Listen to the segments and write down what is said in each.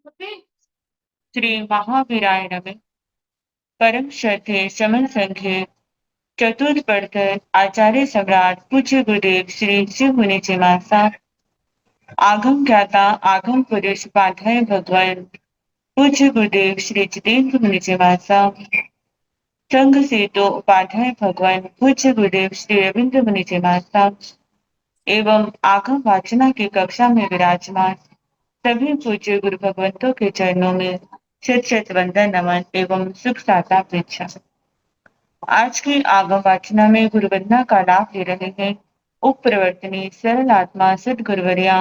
श्री महावीराय नमः। परम श्रद्धेय समन संघे चतुर्थ बर्धन आचार्य सम्राट पूज्य गुरुदेव श्री शिव मुनि जी महाराज, आगम ज्ञाता आगम पुरुष उपाध्याय भगवान पूज्य गुरुदेव श्री जितेंद्र मुनि जी महाराज, संघ से तो उपाध्याय भगवान पूज्य गुरुदेव श्री रविंद्र मुनि जी महाराज एवं आगम वाचना की कक्षा में विराजमान सभी पूज्य गुरु भगवंतों के चरणों में शत शत वंदन नमन एवं सुख साता परीक्षा। आज की आगम वाचना में गुरु वंदना का लाभ ले रहे हैं उप प्रवर्तनी सरल आत्मा सदगुरुवरिया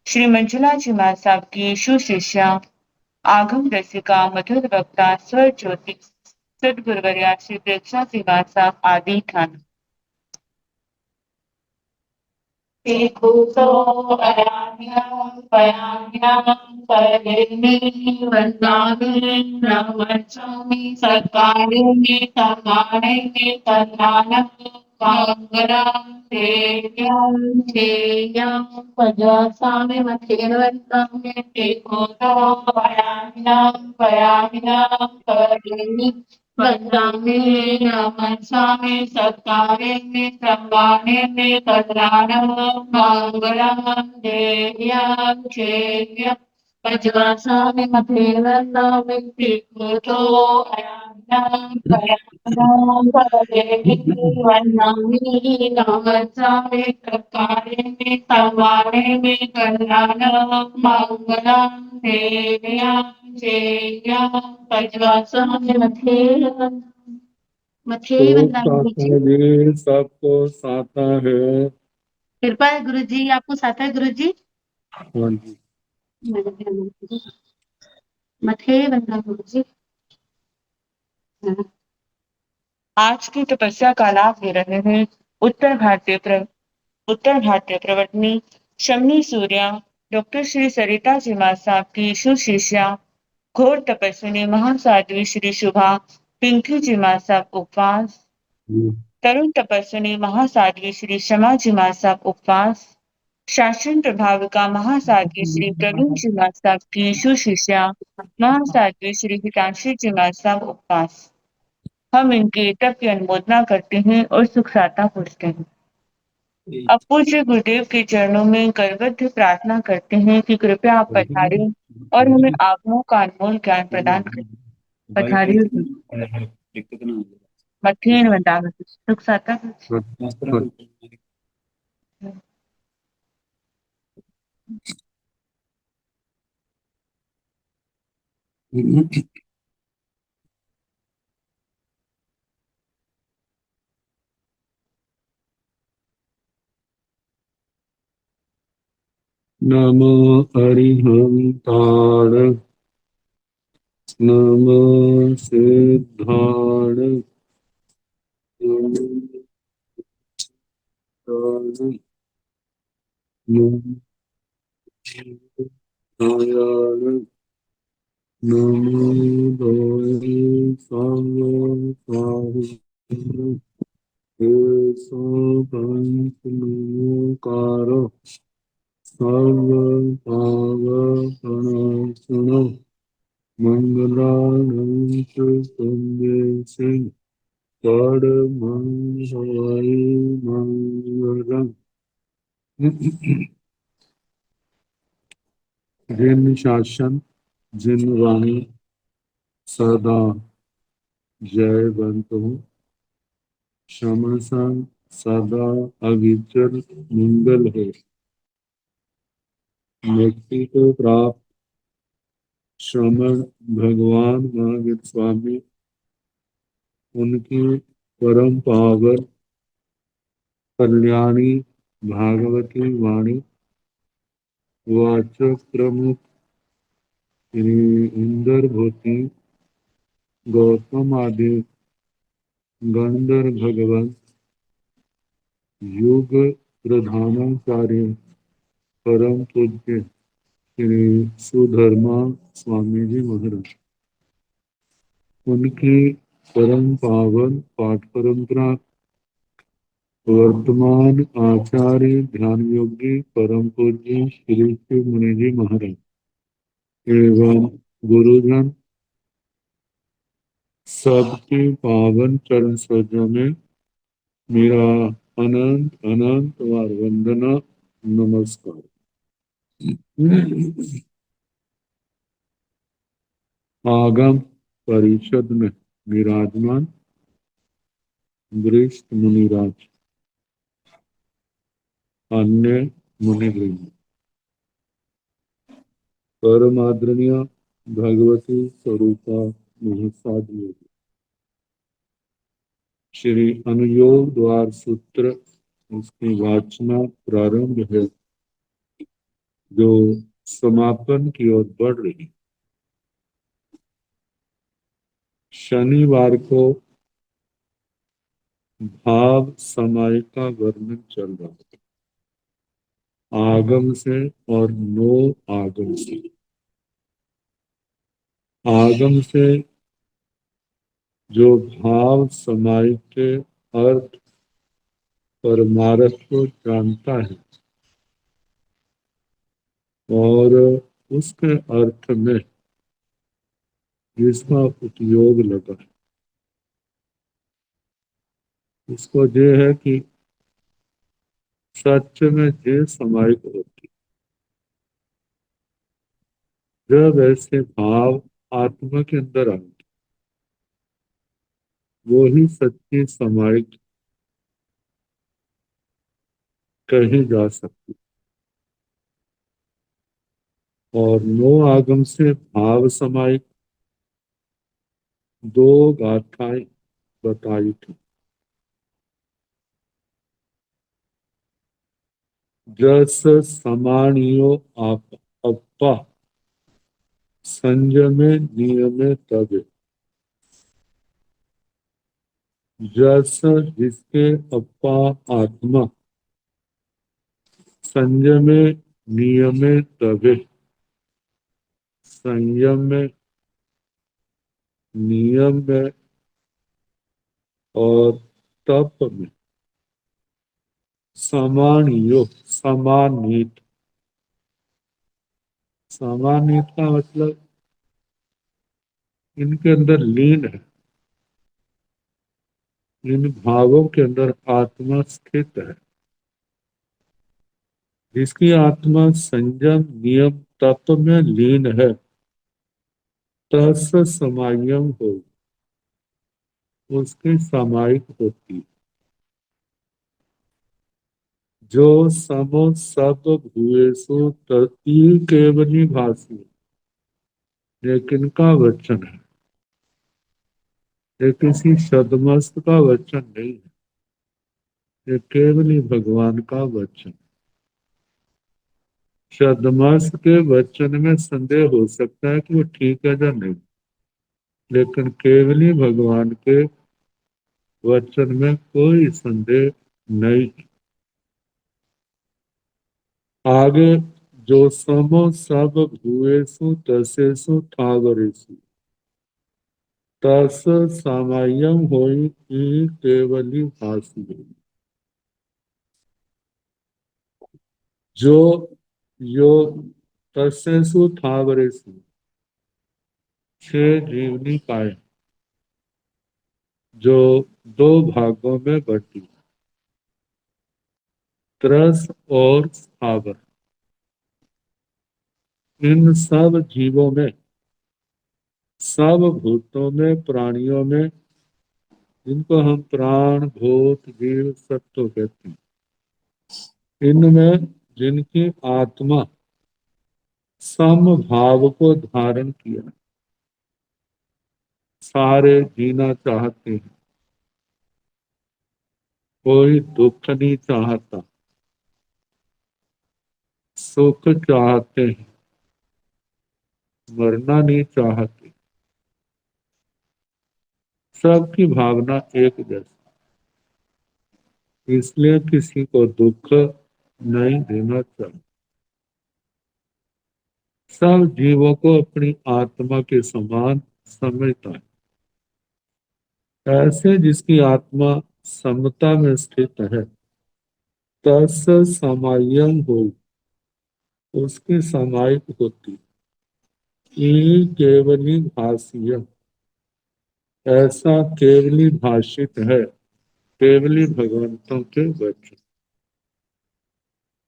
श्री मंजुला जी महाराज साहब की सुशिष्या आगम रसिका मधुर वक्ता स्वर ज्योति सदगुरुवरिया श्री प्रेक्षा जी महाराज साहब आदि ठान। देखो तो अयाम्यं पयाम्यं परमें वन्दामि ब्रह्मचामि सत्कार्ये समाने तन्नानं कांगरं तेयं तेयं पजासामि मथेरवन्तामि देखो तो अयाम्यं पयाम्यं परमें वन्दामि नमस्सामि सत्कारे में सम्माने में कल्याणं मङ्गलं देव्यां चेव्यं पज्वासामि मधेवन्नामि कृतो अयाम्नां पयाम्नां परदेवी वन्नामि नमस्सामि सत्कारे में सम्माने में कल्याणं मङ्गलं देव्यां चेव्यं पज्वासामि मधेवन्नामि मथे तो वंदना गुरु साता जी। जी सबको साता है। कृपा है गुरु जी, आपको साथ है गुरु जी। हाँ जी। मथे वंदना गुरु जी। आज की तपस्या का लाभ ले रहे हैं उत्तर भारतीय प्रवर्तनी शमनी सूर्या डॉक्टर श्री सरिता जी महाराज साहब की सुशिष्या घोर तपस्विनी महासाध्वी श्री शुभा पिंकी जी महाराज साहब उपवास, तरुण तपस्विनी महासाध्वी श्री शमा जी महाराज साहब उपवास, शासन प्रभाविका महासाध्वी श्री प्रवीण जी महाराज साहब की सुशिष्या महासाध्वी श्री हितांशी जी महाराज साहब उपवास। हम इनके तप की अनुमोदना करते हैं और सुख साता पूछते हैं। अब पूज्य गुरुदेव के चरणों में करबद्ध प्रार्थना करते हैं कि कृपया आप पधारें और हमें आगमों का अनमोल ज्ञान प्रदान करें। पधारिए मठेन वंदामि सुख साता। नमो अरिहंताण नमो सिद्धाण नमो दान नमो नारायण नमो दाय सावकाश नमोकार सर्व पावपणासुन मंगलानंत संदेशे सर्वमंगलाय मंगलम्। जिन शासन जिन वाणी सदा जयवंत हो शमसन सदा अविचल मंगल है। मुक्ति को प्राप्त श्रमण भगवान महावीर स्वामी उनकी परम पावन कल्याणी भागवती वाणी वाचक प्रमुख श्री इंदर भूति गौतम आदि गंधर भगवंत युग प्रधानाचार्य परम पूज्य श्री सुधर्मा स्वामी जी महाराज उनकी परम पावन पाठ परंपरा वर्तमान आचार्य ध्यान योगी परम पूज्य श्री शिव मुनि जी महाराज एवं गुरुजन सबके पावन चरण सरोज में मेरा अनंत अनंत बार वंदना नमस्कार। आगम परिषद में विराजमान वरिष्ठ मुनिराज, अन्य मुनिवृंद, परम आदरणीय भगवती स्वरूपा महसाद, श्री अनुयोग द्वार सूत्र इसकी वाचना प्रारंभ है, जो समापन की ओर बढ़ रही। शनिवार को भाव समय का वर्णन चल रहा है, आगम से और नो आगम से। आगम से जो भाव समय के अर्थ परमार्थ को जानता है और उसके अर्थ में जिसका उपयोग लगा, इसको ये है कि सच में ये समाहित होती, जब ऐसे भाव आत्मा के अंदर आते, वो ही सच्ची समाहित कही जा सकती। और नो आगम से भाव समाहित दो गाथाएं बताई थी। जस समानियो आप अप्पा संयमे नियमे तबे। जस जिसके अप्पा आत्मा संयमे नियमे तबे, संयम में, नियम में और तप में समानियो, समानित। समानित का मतलब इनके अंदर लीन है, इन भावों के अंदर आत्मा स्थित है। जिसकी आत्मा संयम नियम तप में लीन है, तस समायम हो, उसकी समाहित होती। जो समो सब भूएसु तती केवली भाषी, ये किनका वचन है? ये किसी सदमस्त का वचन नहीं है, ये केवली भगवान का वचन। सदमस्त के वचन में संदेह हो सकता है कि वो ठीक है या नहीं, लेकिन केवली भगवान के वचन में कोई संदेह नहीं। आगे, जो समो सब भूएसु तसेसु ठावरेसु तस सामायम होई केवली भाषी। जो यो तसेसु ठावरेसु, छह जीवनी पाए, जो दो भागों में बटी, त्रस और स्थावर। इन सब जीवों में, सब भूतों में, प्राणियों में, जिनको हम प्राण भूत जीव सत्व कहते हैं, इनमें जिनकी आत्मा सम भाव को धारण किया, सारे जीना चाहते हैं, कोई दुख नहीं चाहता, सुख चाहते हैं, मरना नहीं चाहते, सबकी भावना एक जैसी, इसलिए किसी को दुख नहीं देना चाहिए। सब जीवों को अपनी आत्मा के समान समझता है। ऐसे जिसकी आत्मा समता में स्थित है, तस समायम हो, उसकी समाहित होती। ई केवली भाष्य, ऐसा केवली भाषित है, केवली भगवंतों के वचन।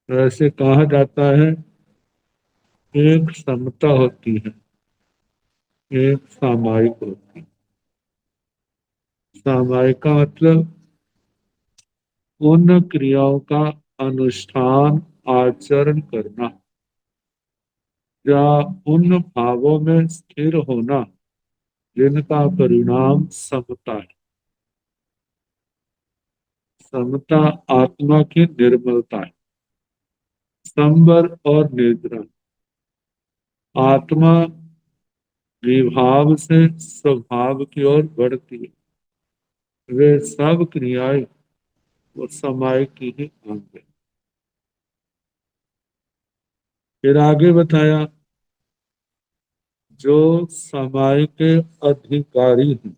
ऐसे कहा जाता है, एक समता होती है, एक सामायिक होती है। सामायिक का मतलब उन क्रियाओं का अनुष्ठान, आचरण करना, या उन भावों में स्थिर होना जिनका परिणाम समता है। समता आत्मा की निर्मलता है। संवर और निद्रा, आत्मा विभाव से स्वभाव की ओर बढ़ती है। वे सब क्रियाएं वो समय की ही अंग है। फिर आगे बताया, जो समय के अधिकारी हैं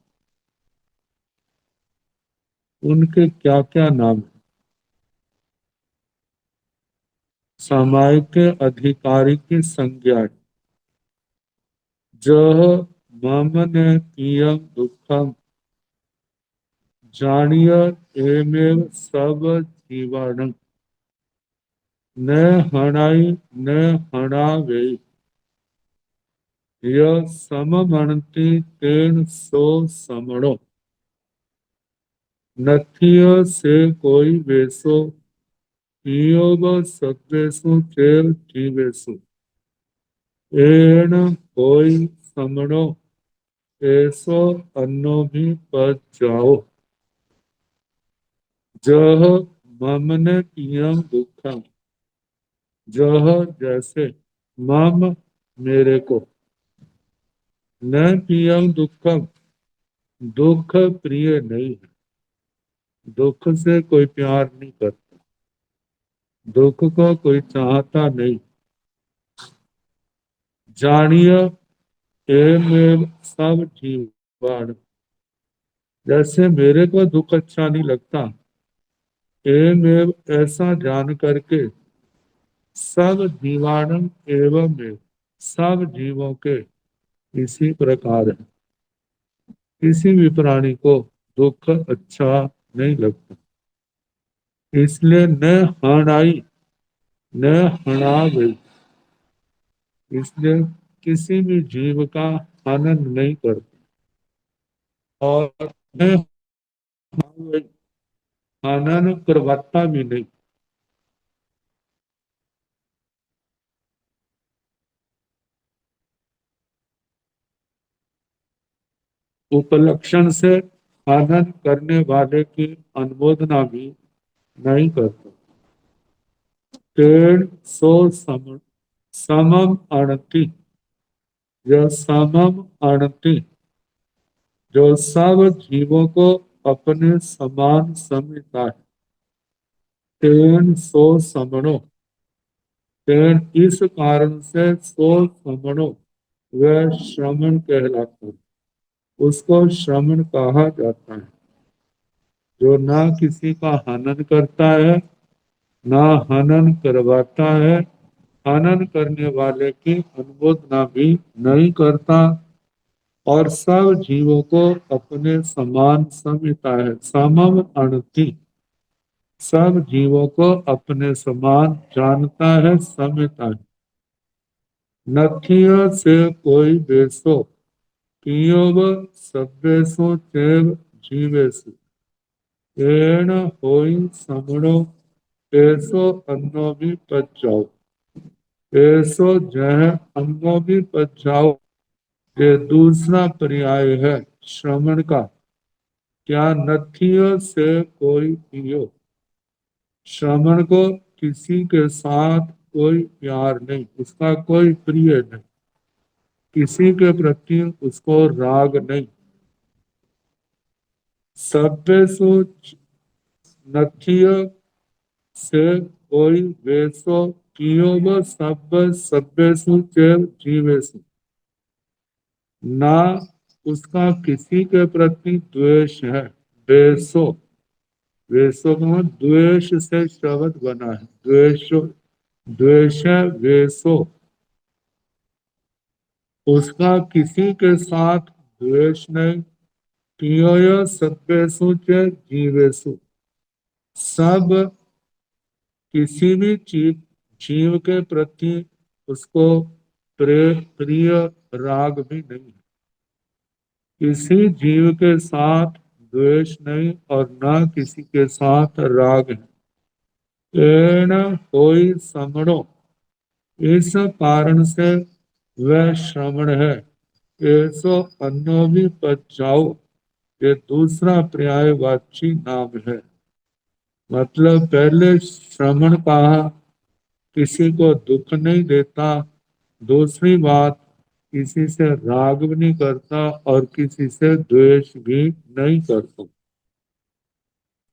उनके क्या क्या नाम है। समय के अधिकारी की संज्ञा है, जो मम ने कियम दुखम जानिय एमेव सब जीवाणु न हणाई न हणावे य सममणति तेन सो समणो नथिय से कोई वेसो पियोब सत्वेषु चेव जीवेषु एण कोई समणो ऐसो अन्नो भी पद जाओ जह ममने पियम दुखम, जह जैसे मम मेरे को, न पियम दुखम दुख प्रिय नहीं है, दुख से कोई प्यार नहीं करता, दुख को कोई चाहता नहीं। जानिय एवं सब जीवाण, जैसे मेरे को दुख अच्छा नहीं लगता, एवं ऐसा जान करके सब जीवाणु एवं में सब जीवों के इसी प्रकार है। किसी भी प्राणी को दुख अच्छा नहीं लगता, इसलिए न हणाई न हणावे, इसलिए किसी भी जीव का हनन नहीं करता, और न हनन करवाता भी नहीं। उपलक्षण से हनन करने वाले की अनुमोदना भी नहीं करता। पेड़ सो समम अणति, यह समम अणति जो सब जीवों को अपने समान समझता है। तेन सो समणो, तेन इस कारण से सो समणो वह श्रमण कहलाता है, उसको श्रमण कहा जाता है। जो ना किसी का हनन करता है, ना हनन करवाता है, हनन करने वाले की अनुमोदना भी नहीं करता, और सब जीवों को अपने समान समझता है। समम अणति, सब जीवों को अपने समान जानता है, समझता है। नथिय से कोई बेसो कियोब सभ्यसो चैव जीवेसु एण होई समणो ऐसो अन्नो भी पचाओ, ऐसो जह अन्नो भी पचाओ। ये दूसरा पर्याय है श्रवण का। क्या नथियों से कोई पियो, श्रवण को किसी के साथ कोई प्यार नहीं, उसका कोई प्रिय नहीं, किसी के प्रति उसको राग नहीं। सभ्यसु नथिय से कोई वेसो कियो सब सभ्यसु चैव जीवेसु, ना उसका किसी के प्रति द्वेष है। वेसो, वेसो का द्वेष से शब्द बना है, द्वेष, द्वेष वेसो, उसका किसी के साथ द्वेष नहीं। प्रिय सत्वेषु च जीवेषु, सब किसी भी जीव के प्रति उसको प्रिय राग भी नहीं है। किसी जीव के साथ द्वेष नहीं और न किसी के साथ राग है। एण कोई समणो, इस कारण से वह श्रवण है। ऐसो अन्यो भी पचाओ, ये दूसरा पर्यायवाची नाम है। मतलब पहले श्रवण कहा, किसी को दुख नहीं देता। दूसरी बात, किसी से राग भी नहीं करता और किसी से द्वेष भी नहीं करता।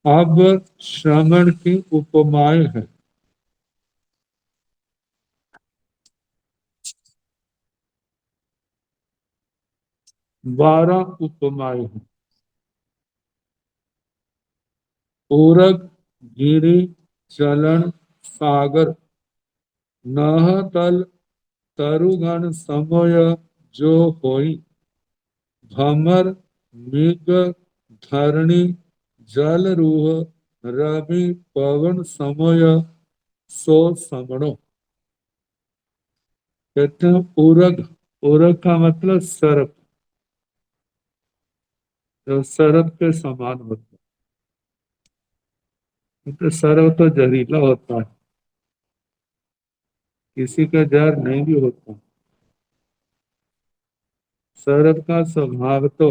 अब श्रवण की उपमाएं हैं। बारह उपमाएं हैं। पूरक, गिरि, चलन, सागर, नह तल, तरुगण समय जो होई, भमर, मृग, धरणी, जल रूह, रवि, पवन समय सो समणो। कहते हैं उरग। उरग का मतलब सर्प, जो सर्प के समान होता है। तो सर्प तो जहरीला होता है, किसी का जहर नहीं भी होता। सर्प का स्वभाव तो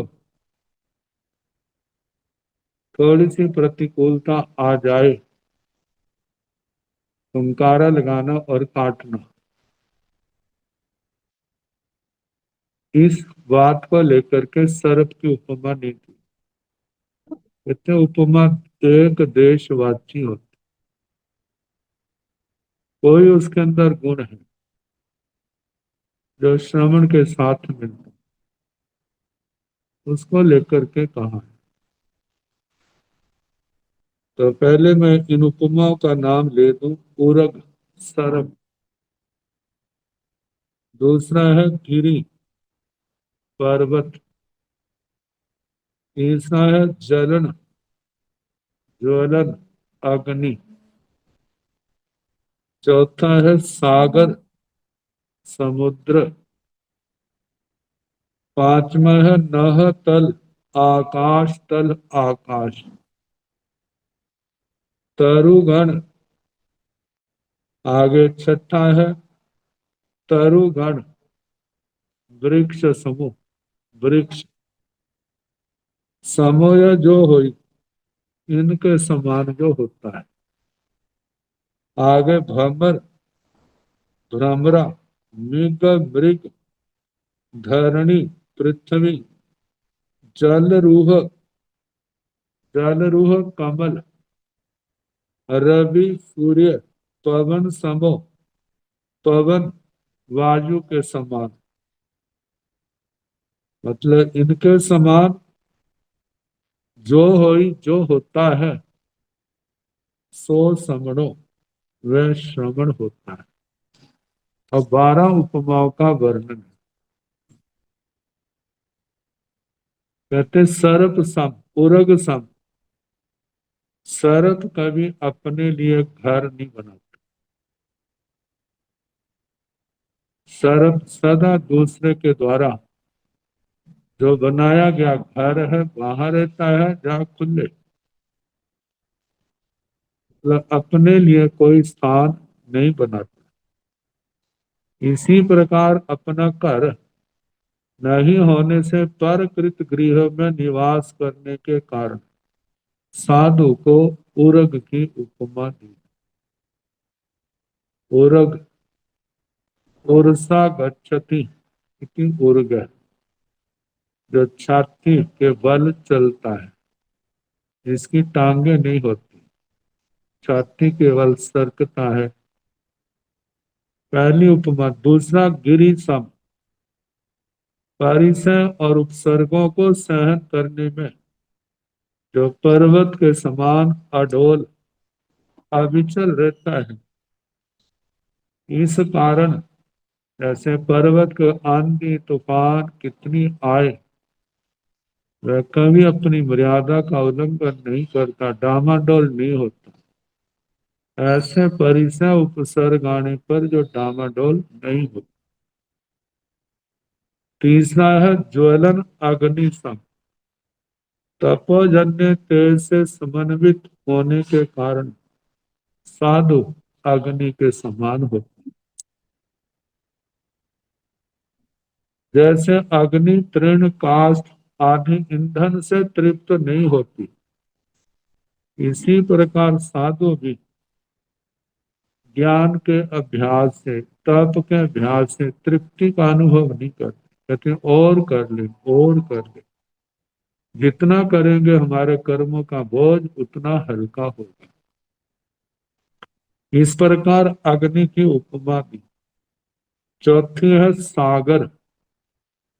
थोड़ी सी प्रतिकूलता आ जाए, हुंकारा लगाना और काटना। इस बात को लेकर के सर्प की उपमा नहीं दी। कहते हैं उपमा एक देशवाची होती, कोई उसके अंदर गुण है जो श्रवण के साथ मिलता है, उसको लेकर के कहा है। तो पहले मैं इन उपमाओं का नाम ले दूं। उरग, सर्प। दूसरा है गिरि, पर्वत। तीसरा है जलन, ज्वलन, अग्नि। चौथा है सागर, समुद्र। पांचवा है नह तल, आकाश तल, आकाश। तरुगण, आगे छठा है तरुगण, वृक्ष समूह, वृक्ष। समूह जो हो, इनके समान जो होता है। आगे भ्रमर, भ्रमरा, मृग, मृग, धरणी, पृथ्वी, जल रूह, जल रूह कमल, रवि सूर्य, पवन समो, पवन वायु के समान। मतलब इनके समान जो होई, जो होता है, सो समणो, वह श्रवण होता है। अब 12 उपमाओं का वर्णन है। कहते सर्प सम, उरग सम। सर्प कभी अपने लिए घर नहीं बनाता। सर्प सदा दूसरे के द्वारा जो बनाया गया घर है वहां रहता है, जहाँ खुले, मतलब अपने लिए कोई स्थान नहीं बनाता। इसी प्रकार अपना घर नहीं होने से परकृत गृह में निवास करने के कारण साधु को उरग की उपमा दी। उरग, उर्सा गच्छति इति उर्ग, जो छाती के बल चलता है, इसकी टांगे नहीं होती, छाती केवल सरकता है। पहली उपमा। दूसरा गिरि सम, परिसय और उपसर्गों को सहन करने में जो पर्वत के समान अडोल अविचल रहता है। इस कारण जैसे पर्वत को आंधी तूफान कितनी आए, वह कभी अपनी मर्यादा का उल्लंघन नहीं करता, डामाडोल नहीं होता। ऐसे परिसर उपसर्ग आने पर जो डामाडोल नहीं होता। तीसरा है ज्वलन अग्नि सम, तपोजन्य तेज से समन्वित होने के कारण साधु अग्नि के समान होते। जैसे अग्नि तृण काष्ठ आदि ईंधन से तृप्त नहीं होती, इसी प्रकार साधु भी ज्ञान के अभ्यास से, तप के अभ्यास से तृप्ति का अनुभव नहीं करते, कहते और कर ले और कर ले। जितना करेंगे हमारे कर्मों का बोझ उतना हल्का होगा। इस प्रकार अग्नि की उपमा दी। चौथी है सागर।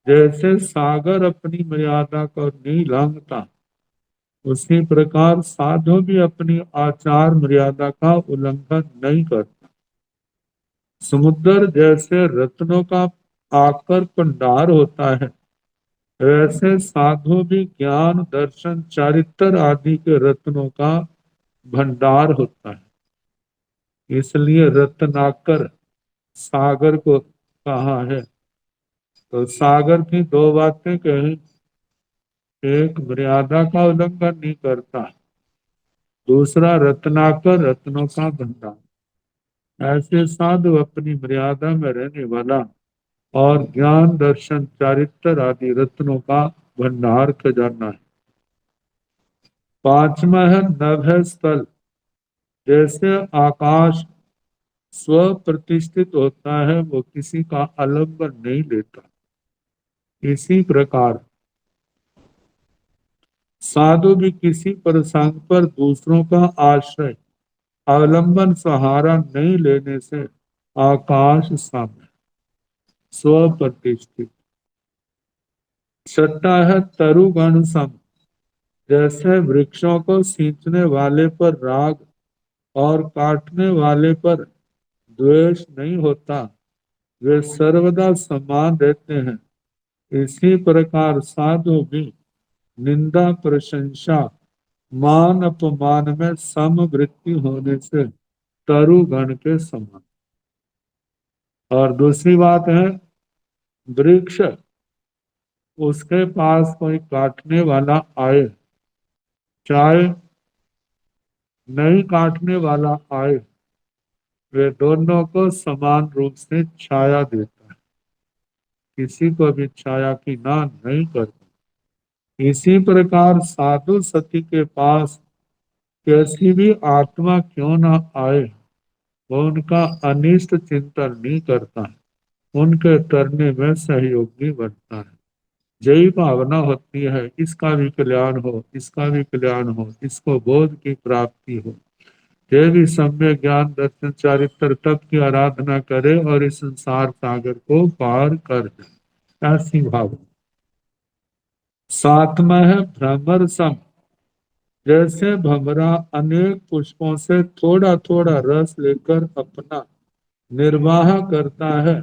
जैसे सागर अपनी मर्यादा को नहीं लांघता, उसी प्रकार साधु भी अपनी आचार मर्यादा का उल्लंघन नहीं करता। समुद्र जैसे रत्नों का आकर भंडार होता है, वैसे साधु भी ज्ञान दर्शन चारित्र आदि के रत्नों का भंडार होता है। इसलिए रत्नाकर सागर को कहा है। तो सागर की दो बातें कही, एक मर्यादा का उल्लंघन नहीं करता, दूसरा रत्नाकर रत्नों का भंडार। ऐसे साधु अपनी मर्यादा में रहने वाला और ज्ञान दर्शन चारित्र आदि रत्नों का भंडार खजाना है। पांचवा है नभ स्थल। जैसे आकाश स्व प्रतिष्ठित होता है, वो किसी का आलंबन नहीं लेता, इसी प्रकार साधु भी किसी प्रसंग पर दूसरों का आश्रय अवलंबन सहारा नहीं लेने से आकाश सम स्व प्रतिष्ठित। छठा है तरुगण सम। जैसे वृक्षों को सींचने वाले पर राग और काटने वाले पर द्वेष नहीं होता, वे सर्वदा समान रहते हैं, इसी प्रकार साधु भी निंदा प्रशंसा मान अपमान में समवृत्ति होने से तरुगण के समान। और दूसरी बात है वृक्ष, उसके पास कोई काटने वाला आए, चाहे नहीं काटने वाला आए, वे दोनों को समान रूप से छाया देता है, किसी को भी छाया की ना नहीं करता। इसी प्रकार साधु सती के पास कैसी भी आत्मा क्यों ना आए, वो उनका अनिष्ट चिंतन नहीं करता है, उनके तरने में सहयोगी बनता है। यही भावना होती है, इसका भी कल्याण हो, इसका भी कल्याण हो, इसको बोध की प्राप्ति हो। ये भी सम्य ज्ञान दर्शन चारित्र तप की आराधना करे और इस संसार सागर को पार कर जाए, ऐसी भावना। सातवां है भ्रमर सम। जैसे भंवरा अनेक पुष्पों से थोड़ा थोड़ा रस लेकर अपना निर्वाह करता है,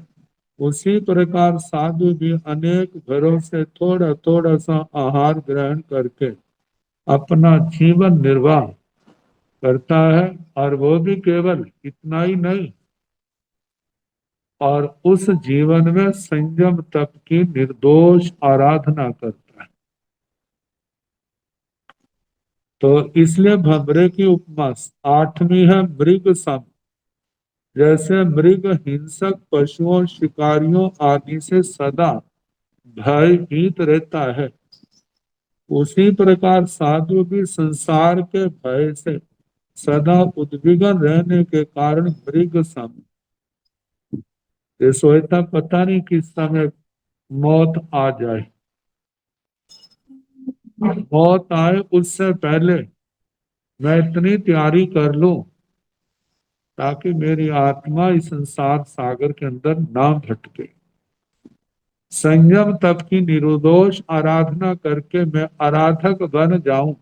उसी प्रकार साधु भी अनेक घरों से थोड़ा थोड़ा सा आहार ग्रहण करके अपना जीवन निर्वाह करता है। और वो भी केवल इतना ही नहीं, और उस जीवन में संयम तप की निर्दोष आराधना करता है। तो इसलिए भंवरे की उपमा आठवीं है मृग सम। जैसे मृग हिंसक पशुओं शिकारियों आदि से सदा भयभीत रहता है, उसी प्रकार साधु भी संसार के भय से सदा उद्विग्न रहने के कारण मृग सम। ये सोचता पता नहीं किस समय मौत आ जाए, मौत आए उससे पहले मैं इतनी तैयारी कर लूं ताकि मेरी आत्मा इस संसार सागर के अंदर ना भटके। संयम तप की निर्दोष आराधना करके मैं आराधक बन जाऊं,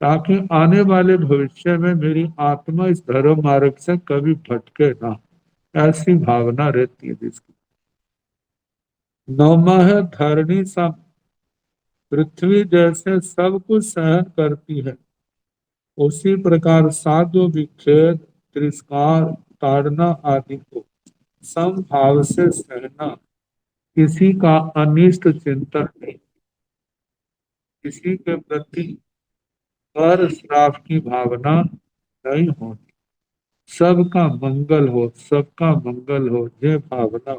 ताकि आने वाले भविष्य में मेरी आत्मा इस धर्म मार्ग से कभी भटके ना, ऐसी भावना रहती है जिसकी। नौमा है धरणी सम, पृथ्वी जैसे सब कुछ सहन करती है, उसी प्रकार साधु विच्छेद, तिरस्कार, ताड़ना आदि को समभाव से सहना, किसी का अनिष्ट चिंतन नहीं, किसी के प्रति कर श्राप की भावना नहीं होती, सबका मंगल हो, सबका मंगल हो, ये भावना।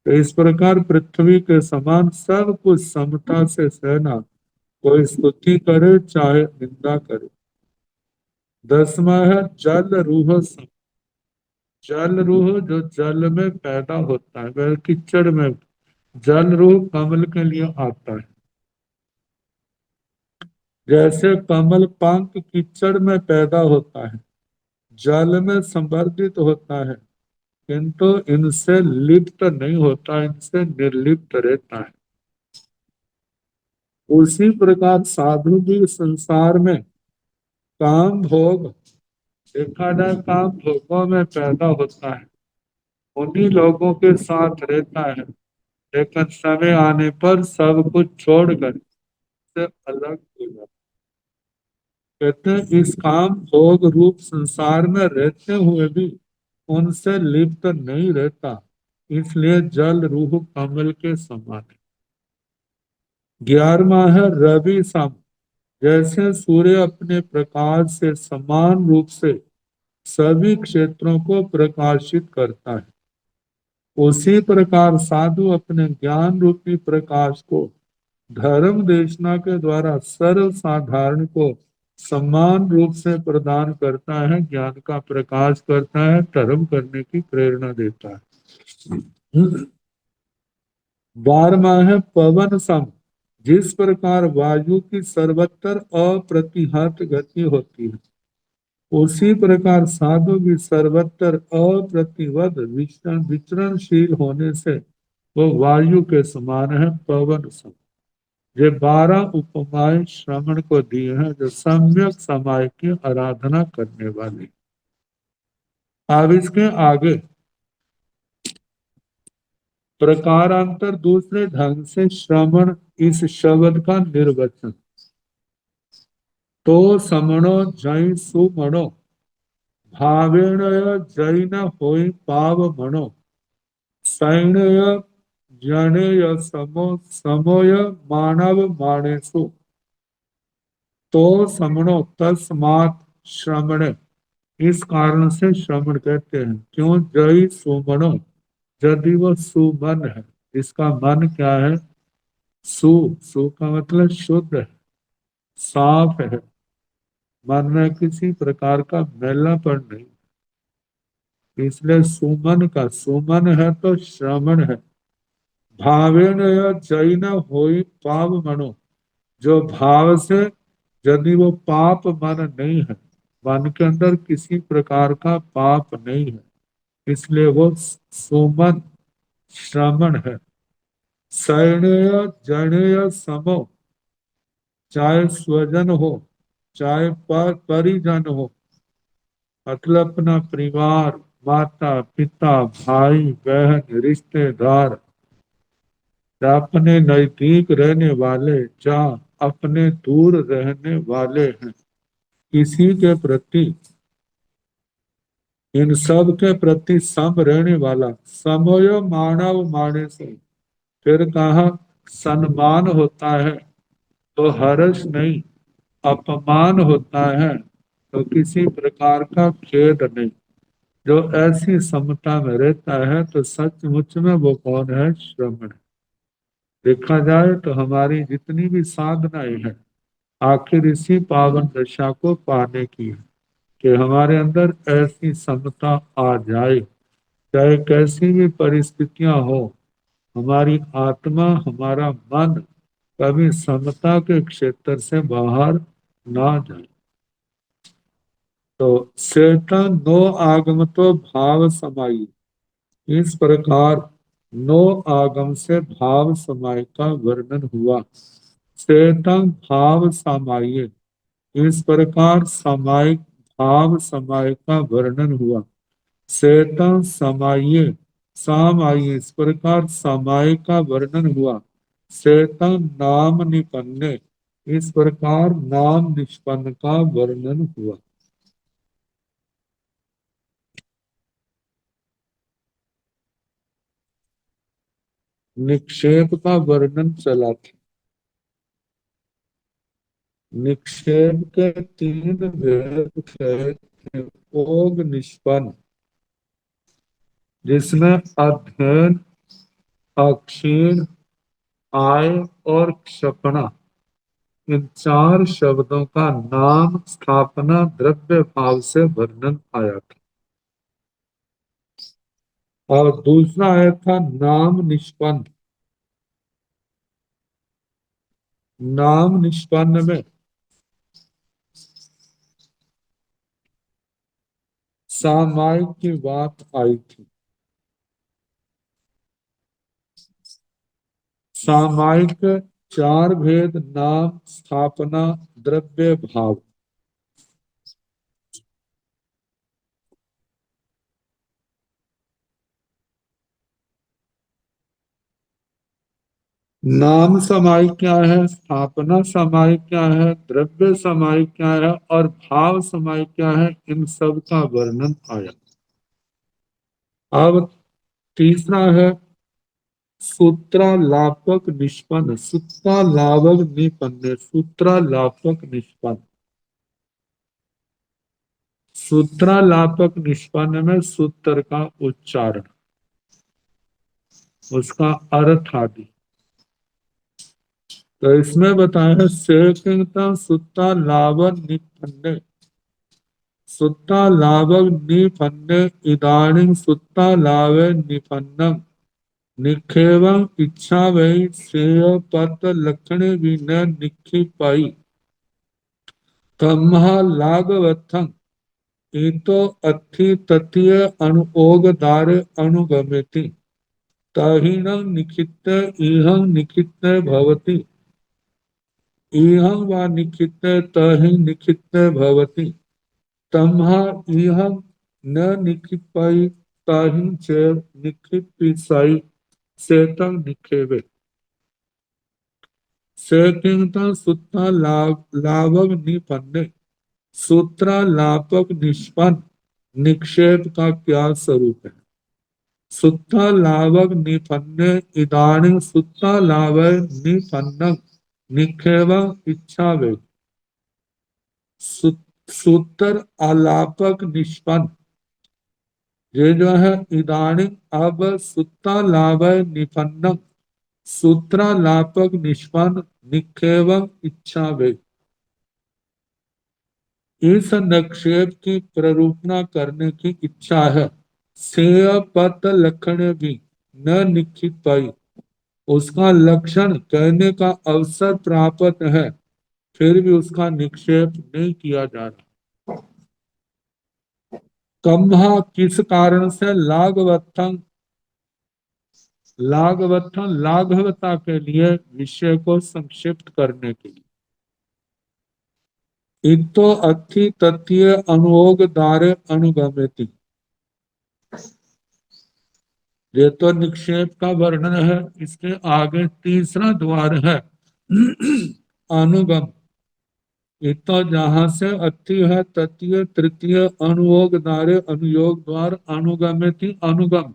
तो इस प्रकार पृथ्वी के समान सब कुछ समता से सहना, कोई स्तुति करे चाहे निंदा करे। 10वां है जल रूह सम। जल रूह जो जल में पैदा होता है, वह कीचड़ में, जल रूह कमल के लिए आता है। जैसे कमल पंख कीचड़ में पैदा होता है, जल में संवर्धित होता है, किंतु इनसे लिप्त नहीं होता, इनसे निर्लिप्त रहता है। उसी प्रकार साधु भी संसार में काम भोग, देखा जाए काम भोगों में पैदा होता है, उन्हीं लोगों के साथ रहता है, लेकिन समय आने पर सब कुछ छोड़कर से अलग हो जाता है। कहते हैं इस काम भोग रूप संसार में रहते हुए भी उनसे लिप्त नहीं रहता, इसलिए जल रूह कमल के समान है। 11वां है रवि सम। जैसे सूर्य अपने प्रकाश से समान रूप से सभी क्षेत्रों को प्रकाशित करता है, उसी प्रकार साधु अपने ज्ञान रूपी प्रकाश को धर्म देशना के द्वारा सर्व साधारण को समान रूप से प्रदान करता है, ज्ञान का प्रकाश करता है, धर्म करने की प्रेरणा देता है। 12वां है पवन सम। जिस प्रकार वायु की सर्वत्र अप्रतिहत गति होती है, उसी प्रकार साधु भी सर्वत्र अप्रतिवद विचरणशील होने से वो वायु के समान है, पवन सम। ये 12 उपमाएं श्रवण को दी हैं जो सम्यक समय की आराधना करने वाले। अब इसके आगे प्रकारांतर दूसरे ढंग से श्रवण, इस शब्द का निर्वचन। तो समणो जय सुमणो, भावेण जय न होई पाव मणो, सैणय जनेय समो समोय मानव मानेसु। तो समणो तस्मात् श्रवण, इस कारण से श्रवण कहते हैं। क्यों? जय सुमनो, यदि वो सुमन है, इसका मन क्या है? सु, सु का मतलब शुद्ध है, साफ है, मन में किसी प्रकार का मैलापन नहीं, इसलिए सुमन का, सुमन है तो श्रवण है। भावेन या जैन होई पाप मनो, जो भाव से, यदि वो पाप मन नहीं है, मन के अंदर किसी प्रकार का पाप नहीं है, इसलिए वो सुमन श्रवण है। सैणय जनेय समो, चाहे स्वजन हो, चाहे परिजन हो, मतलब अपना परिवार, माता पिता भाई बहन रिश्तेदार, या अपने नजदीक रहने वाले, या अपने दूर रहने वाले हैं, किसी के प्रति, इन सब के प्रति सम रहने वाला। समय मानव माने से, फिर कहा सम्मान होता है तो हर्ष नहीं, अपमान होता है तो किसी प्रकार का खेद नहीं। जो ऐसी समता में रहता है तो सचमुच में वो कौन है? श्रमण। देखा जाए तो हमारी जितनी भी साधनाएं हैं, आखिर इसी पावन दशा को पाने की है, कि हमारे अंदर ऐसी समता आ जाए, चाहे कैसी भी परिस्थितियां हो, हमारी आत्मा, हमारा मन कभी समता के क्षेत्र से बाहर ना जाए। तो सेता नो आगमतो भाव समाई, इस प्रकार नो आगम से भाव समाय का वर्णन हुआ। सेतम भाव समाये, इस प्रकार समायिक भाव समाय का वर्णन हुआ। सेतम समाये, साम आई, इस प्रकार समाय का वर्णन हुआ। सेतम नाम निपन्ने, इस प्रकार नाम निष्पन्न का वर्णन हुआ। निक्षेप का वर्णन चला था। निक्षेप के तीन भेद थे। ओग निष्पन्न, जिसमें अध्ययन, अक्षीण, आय और क्षपणा, इन चार शब्दों का नाम स्थापना द्रव्य भाव से वर्णन आया था। और दूसरा आया था नाम निष्पन्न। नाम निष्पन्न में सामायिक की बात आई थी। सामायिक चार भेद, नाम, स्थापना, द्रव्य भाव। नाम समायिक क्या है, स्थापना समायिक क्या है, द्रव्य समायिक क्या है और भाव समायिक क्या है, इन सब का वर्णन आया। अब तीसरा है सूत्रालापक निष्पन्न। सूत्रालापक निपन्न, सूत्रालापक निष्पन्न। सूत्रालापक निष्पन्न में सूत्र का उच्चारण, उसका अर्थ आदि। तो इसमें बताया है सेकिंता सुत्ता लावन निपन्ने। सुत्ता लावन निपन्ने इदानीं सुत्ता लावे निपन्नम निखेवं इच्छा वही श्रेय पत लक्षणे भी न निखी पाई तमह लाघवत्थं इतो अथि तथ्य अनुोगदारे अनुगमेति ताहिनं निखित्य इहं निखित्य भवति इहं वा निखित्य तहि निखित्य भवति तमह इहं न निखिपै ताहि च निखिपिसाई सेतं निखेवे सेकिंता सुत्ता लाभव निपन्ने। सूत्रा लापक निष्पन्न निक्षेप का क्या स्वरूप है। सुत्ता लाभक निपन्ने इदानीं सुत्ता लाभय निपन्नम निखेव इच्छा वे। सूत्र अलापक निष्पन्न, ये जो है इदानीं अब सुत्ता लाभय निपन्नम सूत्रालापक निष्पन्न निखेव इच्छा वे। इस नक्षेप की प्ररूपणा करने की इच्छा है। सेय पत लक्षण भी न निश्चित पाई, उसका लक्षण कहने का अवसर प्राप्त है, फिर भी उसका निक्षेप नहीं किया जा रहा। कम्हा किस कारण से, लाघवत्थं, लाघवत्थं लाघवता के लिए, विषय को संक्षिप्त करने के लिए। इतो अथि तथ्य अनुयोग दारे अनुगमति, ये तो निक्षेप का वर्णन है। इसके आगे तीसरा द्वार है अनुगम। इतो जहां से अथि है तथ्य, तृतीय अनुयोग दारे अनुयोग द्वार अनुगमति अनुगम,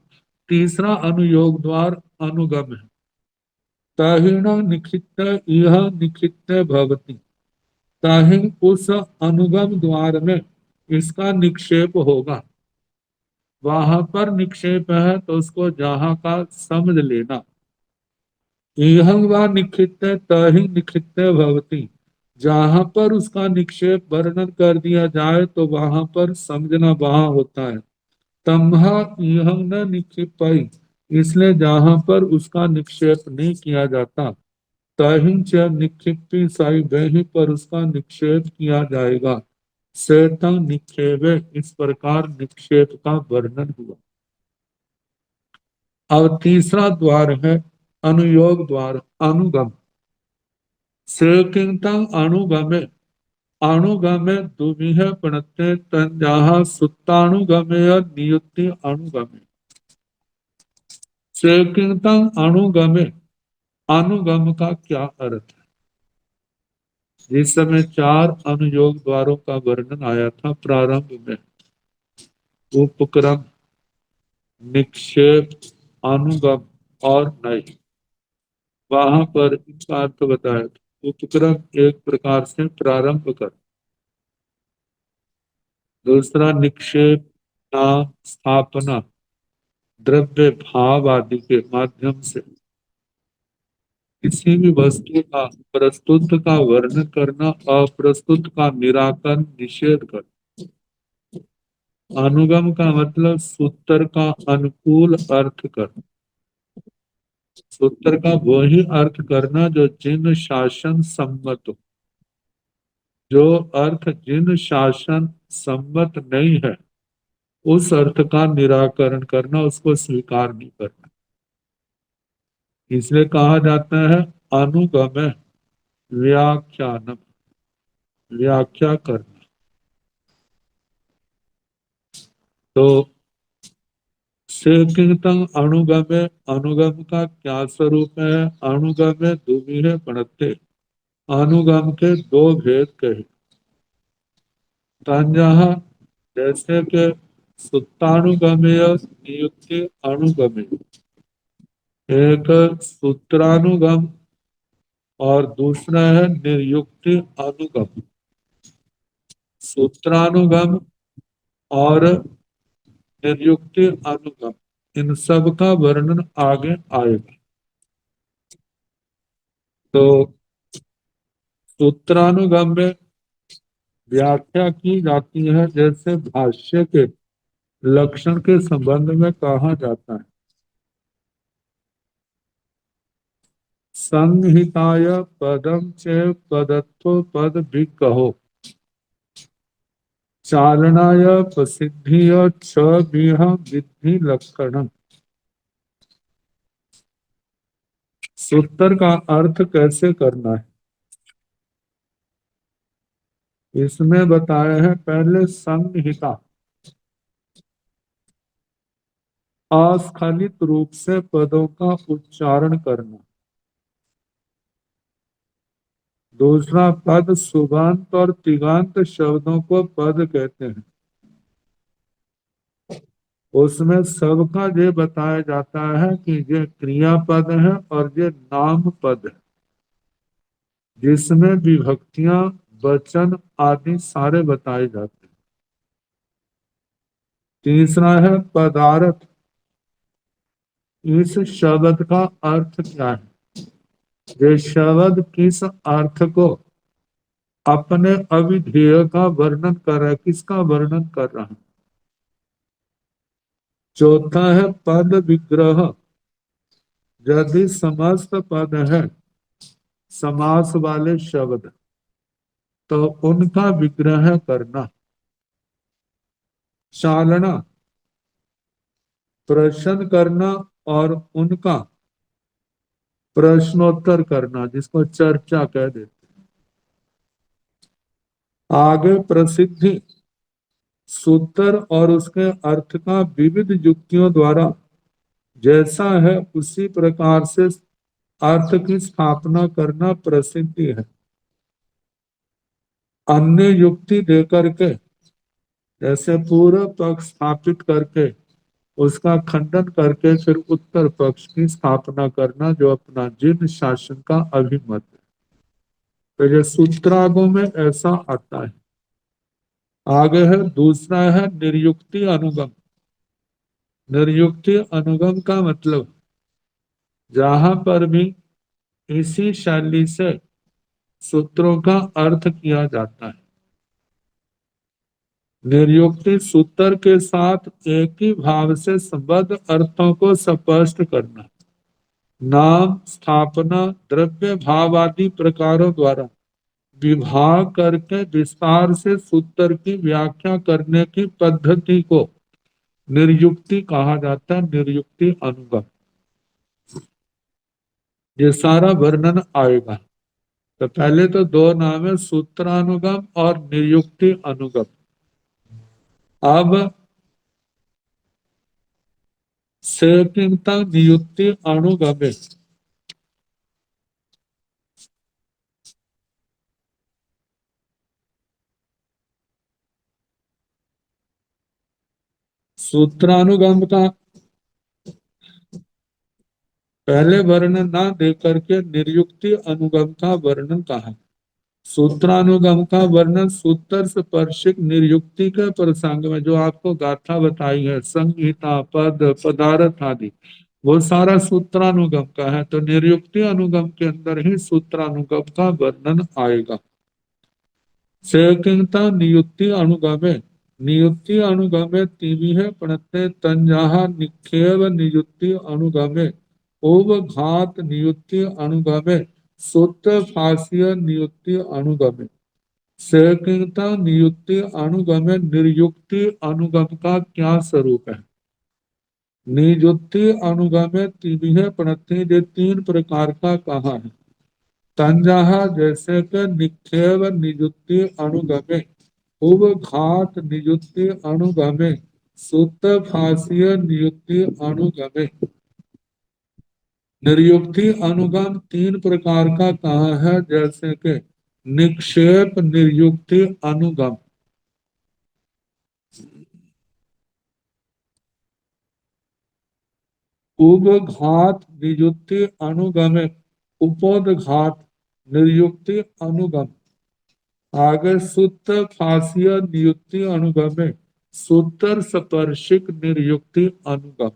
तीसरा अनुयोग द्वार अनुगम है। ताहिण निखित यह निखित भवति, ताहि उस अनुगम द्वार में इसका निक्षेप होगा। वहां पर निक्षेप है तो उसको जहां का समझ लेना। इहं वा निक्षिप्त तहि निक्षिप्त भवति, जहां पर उसका निक्षेप वर्णन कर दिया जाए तो वहां पर समझना वहां होता है। तमहा इहं न निक्षिपाई, इसलिए जहां पर उसका निक्षेप नहीं किया जाता, तहिं च निक्षिप्ति साई, वहीं पर उसका निक्षेप किया जाएगा। सेतं निक्षेपे, इस प्रकार निक्षेप का वर्णन हुआ। अब तीसरा द्वार है अनुयोग द्वार अनुगम। सेकिंतं अनुगमे, अनुगमे दुमिह प्रणते तंजाहा सुत्तानुगमे नियुक्ति अनुगमे। सेकिंतम अनुगमे, अनुगम का क्या अर्थ है? जिस समय चार अनुयोग द्वारों का वर्णन आया था प्रारंभ में, उपक्रम, निक्षेप, अनुगम और नय, वहां पर इसका अर्थ बताया था। उपक्रम एक प्रकार से प्रारंभ कर, दूसरा निक्षेप, नाम, स्थापना, द्रव्य भाव आदि के माध्यम से किसी भी वस्तु का प्रस्तुत का वर्णन करना, अप्रस्तुत का निराकरण निषेध कर। अनुगम का मतलब सूत्र का अनुकूल अर्थ कर, सूत्र का वही अर्थ करना जो जिन शासन सम्मत हो। जो अर्थ जिन शासन सम्मत नहीं है, उस अर्थ का निराकरण करना, उसको स्वीकार नहीं करना। इसलिए कहा जाता है अनुगम व्याख्यानम, व्याख्या करना। तो सेकिंतम अनुगमे, अनुगम का क्या स्वरूप है? अनुगमे दुविहे पढ़ते, अनुगम के दो भेद कहे। तंजः, जैसे कि सुत्तानुगम्य, नियुक्ति अनुगम्य। एक सूत्रानुगम और दूसरा है निर्युक्ति अनुगम। सूत्रानुगम और निर्युक्ति अनुगम, इन सब का वर्णन आगे आएगा। तो सूत्रानुगम में व्याख्या की जाती है, जैसे भाष्य के लक्षण के संबंध में कहा जाता है। संहिताय पदम चे पदत्व पद भी कहो, चालनाय प्रसिद्धि छ विधि लक्षण। सूत्र का अर्थ कैसे करना है, इसमें बताया है। पहले संहिता, अस्खलित रूप से पदों का उच्चारण करना। दूसरा पद, सुबंत और तिगांत शब्दों को पद कहते हैं। उसमें सबका ये बताया जाता है कि ये क्रिया पद है और ये नाम पद है, जिसमें विभक्तियां, वचन आदि सारे बताए जाते हैं। तीसरा है पदार्थ, इस शब्द का अर्थ क्या है? ये शब्द किस अर्थ को अपने अविधेय का वर्णन कर रहा है, किसका वर्णन कर रहा है? चौथा है पद विग्रह, यदि समस्त पद है, समास वाले शब्द, तो उनका विग्रह करना। चालना, प्रश्न करना और उनका प्रश्नोत्तर करना, जिसको चर्चा कह देते। आगे प्रसिद्धि, सूत्र और उसके अर्थ का विविध युक्तियों द्वारा जैसा है उसी प्रकार से अर्थ की स्थापना करना प्रसिद्धि है। अन्य युक्ति देकर के, जैसे पूर्व पक्ष स्थापित करके उसका खंडन करके फिर उत्तर पक्ष की स्थापना करना, जो अपना जिन शासन का अभिमत है। तो ये सूत्रागों में ऐसा आता है। आगे है दूसरा है निर्युक्ति अनुगम। निर्युक्ति अनुगम का मतलब, जहां पर भी इसी शैली से सूत्रों का अर्थ किया जाता है। निर्युक्ति सूत्र के साथ एक ही भाव से संबद्ध अर्थों को स्पष्ट करना। नाम, स्थापना, द्रव्य भाव आदि प्रकारों द्वारा विभाग करके विस्तार से सूत्र की व्याख्या करने की पद्धति को निर्युक्ति कहा जाता है। निर्युक्ति अनुगम, ये सारा वर्णन आएगा। तो पहले तो दो नाम है, सूत्रानुगम और निर्युक्ति अनुगम। अब सेकिंता नियुक्ति अनुगमे। सूत्रानुगम का पहले वर्णन ना देकर के निर्युक्ति अनुगम का वर्णन कहा। सूत्रानुगम का वर्णन सूत्र स्पर्शिक निर्युक्ति के प्रसंग में जो आपको गाथा बताई है, संहिता, पद, पदार्थ आदि, वो सारा सूत्रानुगम का है। तो निर्युक्ति अनुगम के अंदर ही सूत्रानुगम का वर्णन आएगा। सेकिंता नियुक्ति अनुगमे। नियुक्ति अनुगमे तीविह प्रणते तंजाहा निखेव नियुक्ति अनुगमे। ओवघात नियुक्ति अनुगमे। सूत्र फास्य नियुक्ति अनुगमे। सेकिंता नियुक्ति अनुगमे निर्युक्ति अनुगम का क्या स्वरूप है? नियुक्ति अनुगमे तीविह प्रणते, ये तीन प्रकार का कहा है। तंजाहा जैसे कि निक्षेप नियुक्ति अनुगमे, उपघात नियुक्ति अनुगमे, सूत फांसीय नियुक्ति अनुगमे। निर्युक्ति अनुगम तीन प्रकार का कहा है, जैसे कि निक्षेप निर्युक्ति अनुगम, उपघात नियुक्ति अनुगमे, उपोदघात निर्युक्ति अनुगम। आगे सूत्र फांसीय नियुक्ति अनुगमे, सूत्र स्पर्शिक निर्युक्ति अनुगम।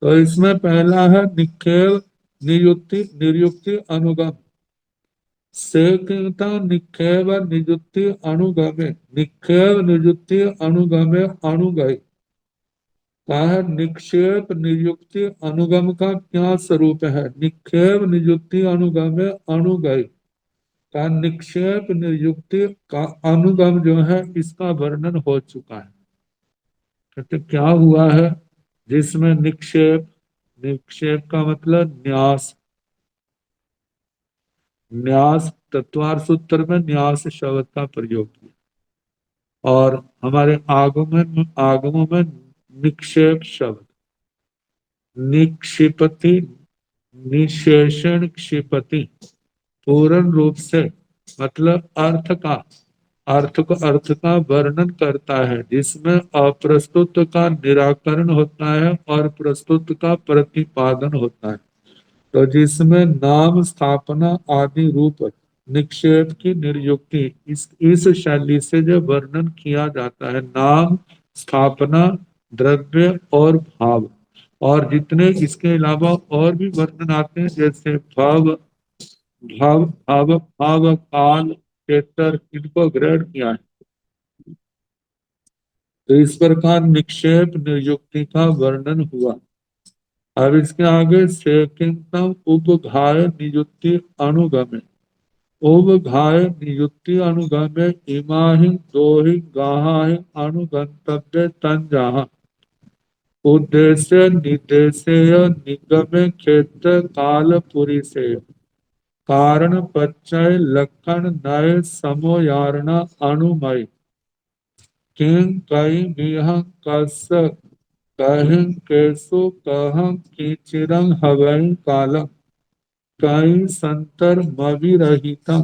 तो इसमें पहला है निखेल नियुक्ति निर्युक्ति अनुगम। सेकिंता निखेव नियुक्ति अनुगमे, निखेव नियुक्ति अनुगमे अनुगय। कहा है निक्षेप नियुक्ति अनुगम का क्या स्वरूप है? निक्षेप नियुक्ति अनुगमे अनुगय का निक्षेप नियुक्ति का अनुगम जो है, इसका वर्णन हो चुका है। कहते क्या हुआ है जिसमें निक्षेप, निक्षेप का मतलब न्यास, न्यास तत्वार सूत्र में न्यास शब्द का प्रयोग किया, और हमारे आगमों में निक्षेप शब्द, निक्षिपति, निशेषण क्षिपति, पूर्ण रूप से मतलब अर्थ का वर्णन करता है, जिसमें अप्रस्तुत का निराकरण होता है और प्रस्तुत का प्रतिपादन होता है। तो जिसमें नाम स्थापना आदि रूप निक्षेप की निर्युक्ति, इस शैली से जो वर्णन किया जाता है, नाम स्थापना द्रव्य और भाव, और जितने इसके अलावा और भी वर्णन आते हैं, जैसे भाव भाव भाव भाव काल क्षेत्र, इनको ग्रहण किया है। तो इस प्रकार निक्षेप नियुक्ति का वर्णन हुआ। अब इसके आगे सेकिंतम उपघाय नियुक्ति अनुगमे। उपघाय नियुक्ति अनुगमे इमाहि दोहि गाहि अनुगंतव्य तंजाहा। उद्देश्य निर्देशेय निगमे क्षेत्र काल पुरीसेय। कारण पच्चय लक्षण नय समोयारणा अनुमय। किं कई बिह कस कहिं केसु कहं कीचिरं हवै कालम। कई संतर मविरहितम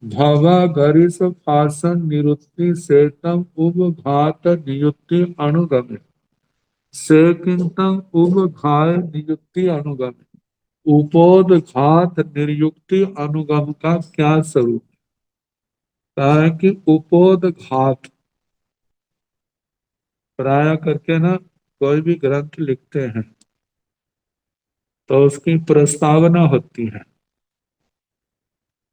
भवा गरिस फासन निरुक्ति सेतम उपघात नियुक्ति अनुगमे। सेकिंतम उपघाय नियुक्ति अनुगमे। उपोदघात निर्युक्ति अनुगम का क्या स्वरूप है? कि उपोदघात प्राय करके ना कोई भी ग्रंथ लिखते हैं तो उसकी प्रस्तावना होती है।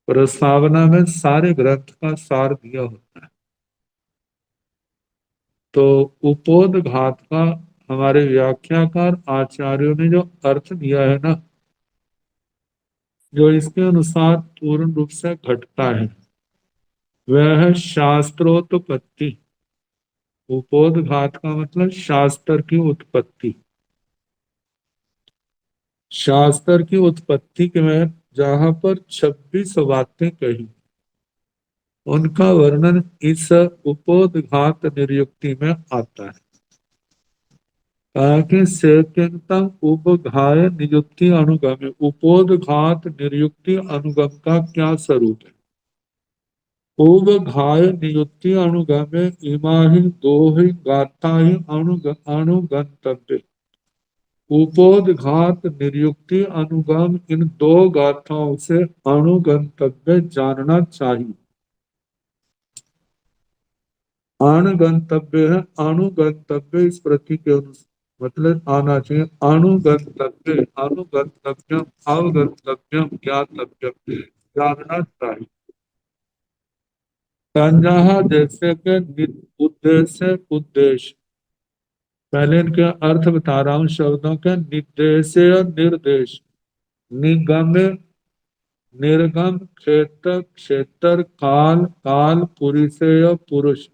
प्रस्तावना में सारे ग्रंथ का सार दिया होता है। तो उपोदघात का हमारे व्याख्याकार आचार्यों ने जो अर्थ दिया है ना, जो इसके अनुसार पूर्ण रूप से घटता है, वह है शास्त्रोत्पत्ति। उपोदघात का मतलब शास्त्र की उत्पत्ति। शास्त्र की उत्पत्ति के में जहां पर 26 बातें कही, उनका वर्णन इस उपोदघात निर्युक्ति में आता है। कि सेकिंतम उपघाय नियुक्ति अनुगम, उपोदघात नियुक्ति अनुगम का क्या स्वरूप है? उपघाय नियुक्ति अनुगम इमा ही दो ही गाथा ही अनुगंतव्य। उपोदघात नियुक्ति अनुगम, इन दो गाथाओं से अनुगंतव्य जानना चाहिए। अणगंतव्य है, अनुगंतव्य इस प्रतीक के अनुसार मतलब आना चाहिए। अनुगंतव्य, अनुगंतव्यम, अवगंतव्यम, ज्ञातव्यम, जानना चाहिए। संजहा जैसे के उद्देश्य, उद्देश्य, पहले इनके अर्थ बता रहा हूं शब्दों के। निर्देश और निर्देश, निगम, निर्गम, क्षेत्र, क्षेत्र, काल, काल, पुरुषेय, पुरुष,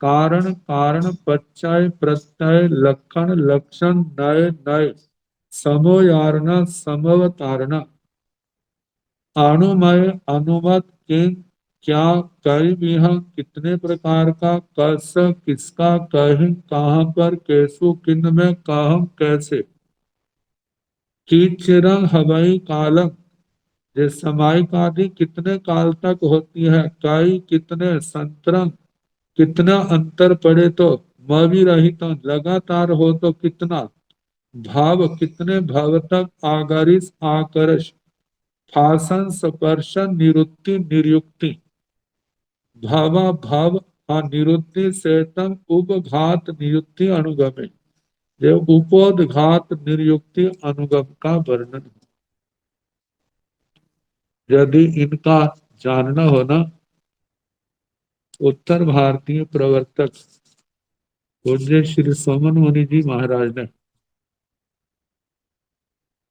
कारण, कारण, प्रत्यय, प्रत्यय, लक्षण, लक्षण, नय, नय, समोयारणा, समवतारणा, अणुमय, अनुमत, किन, क्या, कई, विह, कितने प्रकार का, कस, किसका, कहीं, कहाँ पर, कैसु, किन में, कहम, कैसे, की, चिरंग, हवई, कालम, ये समायिक आदि कितने काल तक होती है, कई, कितने, संतरंग, कितना अंतर पड़े तो, मवि रहित लगातार हो तो कितना, भाव कितने भाव तक, आगरिस, आकर्ष, फासन, स्पर्शन, निरुक्ति, निरुक्ति, भावा भाव, निरुक्ति, सेतम, उपघात नियुक्ति अनुगमे, ये उपोदघात नियुक्ति अनुगम का वर्णन। यदि इनका जानना हो ना, उत्तर भारतीय प्रवर्तक पूज्य श्री सोमन मुनि जी महाराज ने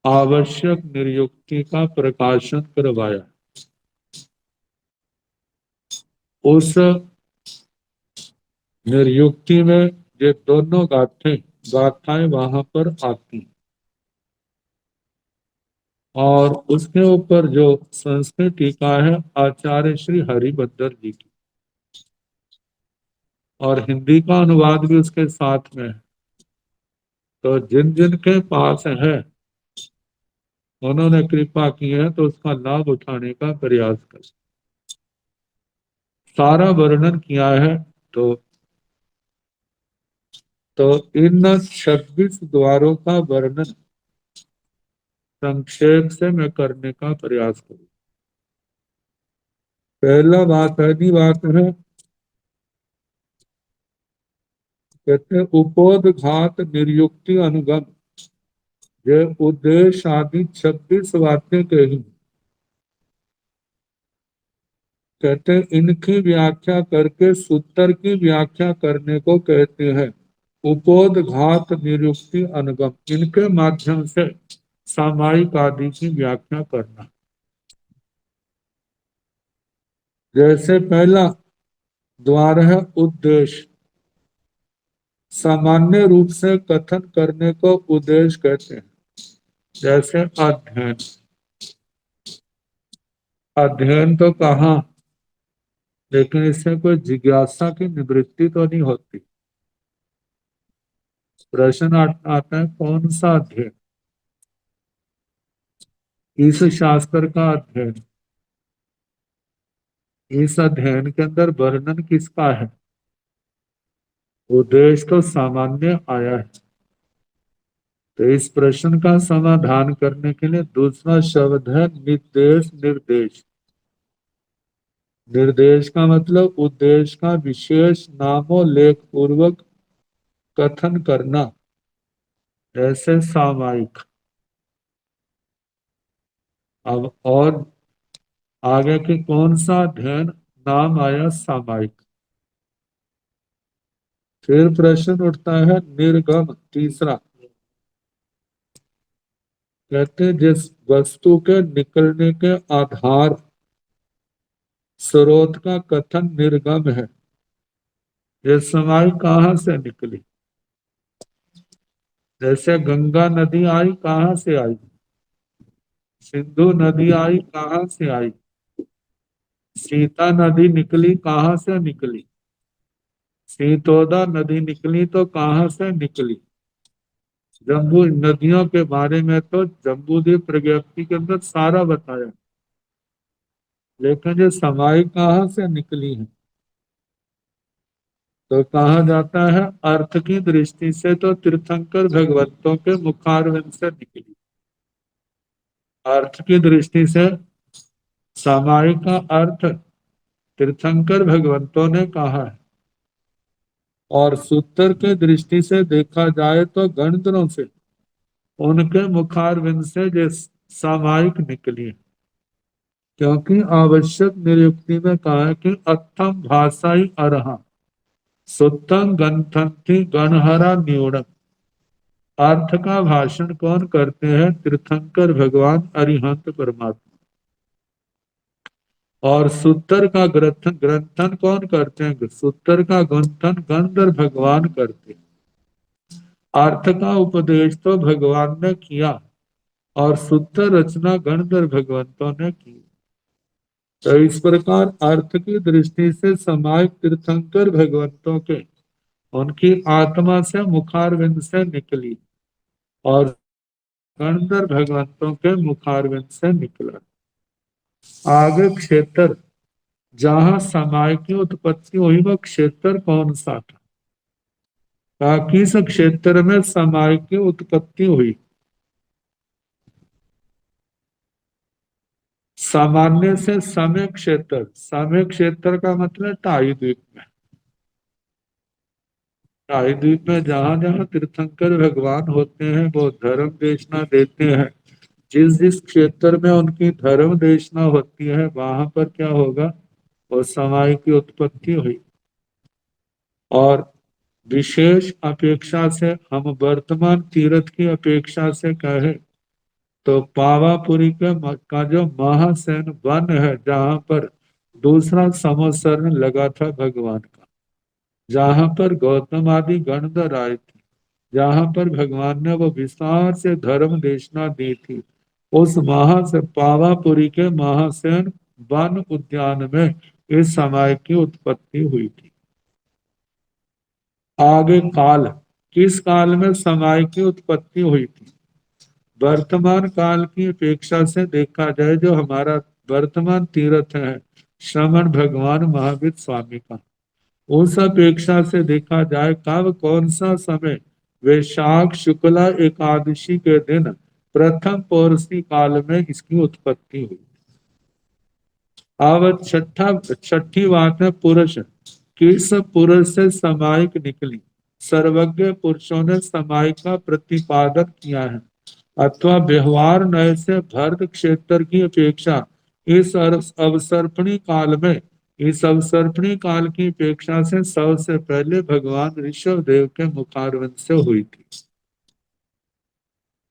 आवश्यक नियुक्ति का प्रकाशन करवाया। उस नियुक्ति में ये दोनों गाथाएं वहां पर आती, और उसके ऊपर जो संस्कृत टीका है आचार्य श्री हरिभद्र जी की, और हिंदी का अनुवाद भी उसके साथ में है। तो जिन जिन के पास है उन्होंने कृपा की है तो उसका लाभ उठाने का प्रयास कर, सारा वर्णन किया है। तो इन 26 द्वारों का वर्णन संक्षेप से मैं करने का प्रयास करूं। पहली बात है, कहते हैं उपोदघात नियुक्ति अनुगम, ये उद्देश्य आदि 26 बातें कही। कहते हैं इनकी व्याख्या करके सूत्र की व्याख्या करने को कहते हैं उपोदघात निरुक्ति अनुगम, इनके माध्यम से सामायिक आदि की व्याख्या करना। जैसे पहला द्वार है उद्देश्य, सामान्य रूप से कथन करने को उद्देश्य कहते हैं। जैसे अध्ययन, अध्ययन तो कहा, लेकिन इससे कोई जिज्ञासा की निवृत्ति तो नहीं होती। प्रश्न आता है कौन सा अध्ययन, इस शास्त्र का अध्ययन, इस अध्ययन के अंदर वर्णन किसका है, उद्देश्य तो सामान्य आया है। तो इस प्रश्न का समाधान करने के लिए दूसरा शब्द है निर्देश, निर्देश। निर्देश का मतलब उद्देश्य का विशेष नामोल्लेख पूर्वक कथन करना, जैसे सामायिक। अब और आगे की कौन सा अध्ययन, नाम आया सामायिक। फिर प्रश्न उठता है निर्गम, तीसरा, कहते जिस वस्तु के निकलने के आधार स्रोत का कथन निर्गम है। ये समाई कहाँ से निकली, जैसे गंगा नदी आई कहाँ से आई, सिंधु नदी आई कहाँ से आई, सीता नदी निकली कहाँ से निकली, सीतोदा नदी निकली तो कहाँ से निकली। जम्बू नदियों के बारे में तो जम्बूद्वीप प्रज्ञप्ति के अंदर सारा बताया, लेकिन ये समाई कहाँ से निकली है, तो कहा जाता है अर्थ की दृष्टि से तो तीर्थंकर भगवंतों के मुखारविंद से निकली। अर्थ की दृष्टि से समाई का अर्थ तीर्थंकर भगवंतों ने कहा है, और सूत्र के दृष्टि से देखा जाए तो गणधरों से, उनके मुखारविंद से जो सामायिक निकली है। क्योंकि आवश्यक निरुक्ति में कहा है कि अथम भाषाई अरहा सुत्तम गंथंति गणहरा न्यूनम। अर्थ का भाषण कौन करते हैं? तीर्थंकर भगवान अरिहंत परमात्मा। और सूत्र का ग्रंथन कौन करते हैं? सूत्र का ग्रंथन गंधर भगवान करते हैं। अर्थ का उपदेश तो भगवान ने किया, और सूत्र रचना गणधर भगवंतों ने की। तो इस प्रकार अर्थ की दृष्टि से समाज तीर्थंकर भगवंतों के उनकी आत्मा से मुखारविंद से निकली, और गणधर भगवंतों के मुखारविंद से निकला। आगे क्षेत्र, जहां समाय की उत्पत्ति हुई वह क्षेत्र कौन सा था? किस क्षेत्र में समाय की उत्पत्ति हुई? सामान्य से समय क्षेत्र, समय क्षेत्र का मतलब टाई द्वीप में। टाई द्वीप में जहां जहां तीर्थंकर भगवान होते हैं वो धर्म देशना देते हैं। जिस जिस क्षेत्र में उनकी धर्म देशना होती है वहां पर क्या होगा? वो समाय की उत्पत्ति हुई। और विशेष अपेक्षा से हम वर्तमान तीर्थ की अपेक्षा से कहें तो पावापुरी का जो महासैन वन है, जहां पर दूसरा संवत्सर लगा था भगवान का, जहां पर गौतम आदि गणधर आए थे, जहां पर भगवान ने वो विस्तार से धर्म देशना दी थी, उस से पावापुरी के महासैन वन उद्यान में इस समय की उत्पत्ति हुई थी। आगे काल, किस काल में समय की उत्पत्ति हुई थी? वर्तमान काल की अपेक्षा से देखा जाए जो हमारा वर्तमान तीर्थ है श्रवण भगवान महावीर स्वामी का, उस अपेक्षा से देखा जाए कब कौन सा समय? वैशाख शुक्ला एकादशी के दिन प्रथम पौरुषी काल में इसकी उत्पत्ति हुई। अब छठी बात है पुरुष, किस पुरुष से समायिक निकली? सर्वज्ञ पुरुषों ने समायिक का प्रतिपादन किया है, अथवा व्यवहार नय से भरत क्षेत्र की अपेक्षा अवसर्पणी काल में, इस अवसर्पणी काल की अपेक्षा से सबसे पहले भगवान ऋषभ देव के मुखारविंद से हुई थी।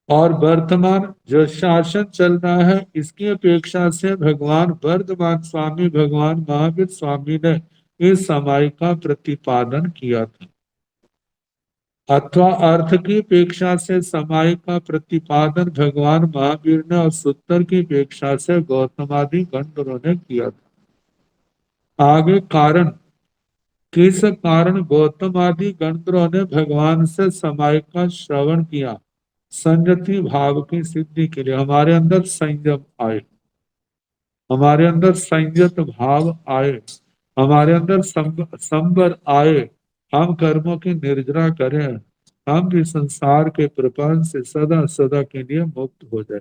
और वर्तमान जो शासन चल रहा है इसकी अपेक्षा से भगवान वर्धमान स्वामी भगवान महावीर स्वामी ने इस समय का प्रतिपादन किया था, अथवा अर्थ की अपेक्षा से समय का प्रतिपादन भगवान महावीर ने और सूत्र की अपेक्षा से गौतमादि गणधरों ने किया था। आगे कारण, किस कारण गौतम आदि गणधरों ने भगवान से समय का श्रवण किया? संयति भाव की सिद्धि के लिए, हमारे अंदर संयम आए, हमारे अंदर संयत भाव आए, हमारे अंदर संबर आए, हम कर्मों की निर्जरा करें, हम भी संसार के प्रपंच से सदा सदा के लिए मुक्त हो जाए।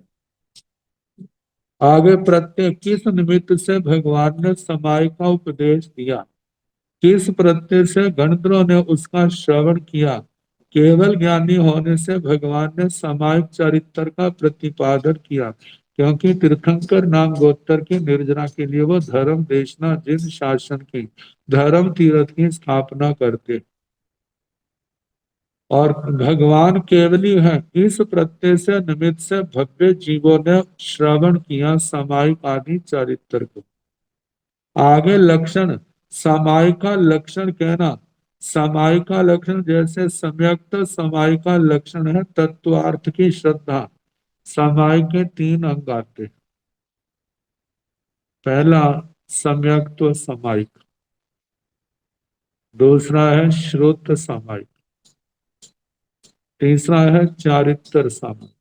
आगे प्रत्यय, किस निमित्त से भगवान ने समय का उपदेश दिया? किस प्रत्यय से गणधरों ने उसका श्रवण किया? केवल ज्ञानी होने से भगवान ने सामायिक चरित्र का प्रतिपादन किया, क्योंकि तीर्थंकर नाम गोत्र की निर्जना के लिए वो धर्म देशना जिन शासन की धर्म तीर्थ की स्थापना करते, और भगवान केवली है। इस प्रत्यय से निमित्त से भव्य जीवों ने श्रवण किया सामायिक आदि चरित्र को। आगे लक्षण, समाय का लक्षण कहना, समाय का लक्षण जैसे सम्यक्त समाय का लक्षण है तत्वार्थ की श्रद्धा। समाय के तीन अंग आते, पहला सम्यक्त समायिक, दूसरा है श्रुत समायिक, तीसरा है चारित्र सामायिक।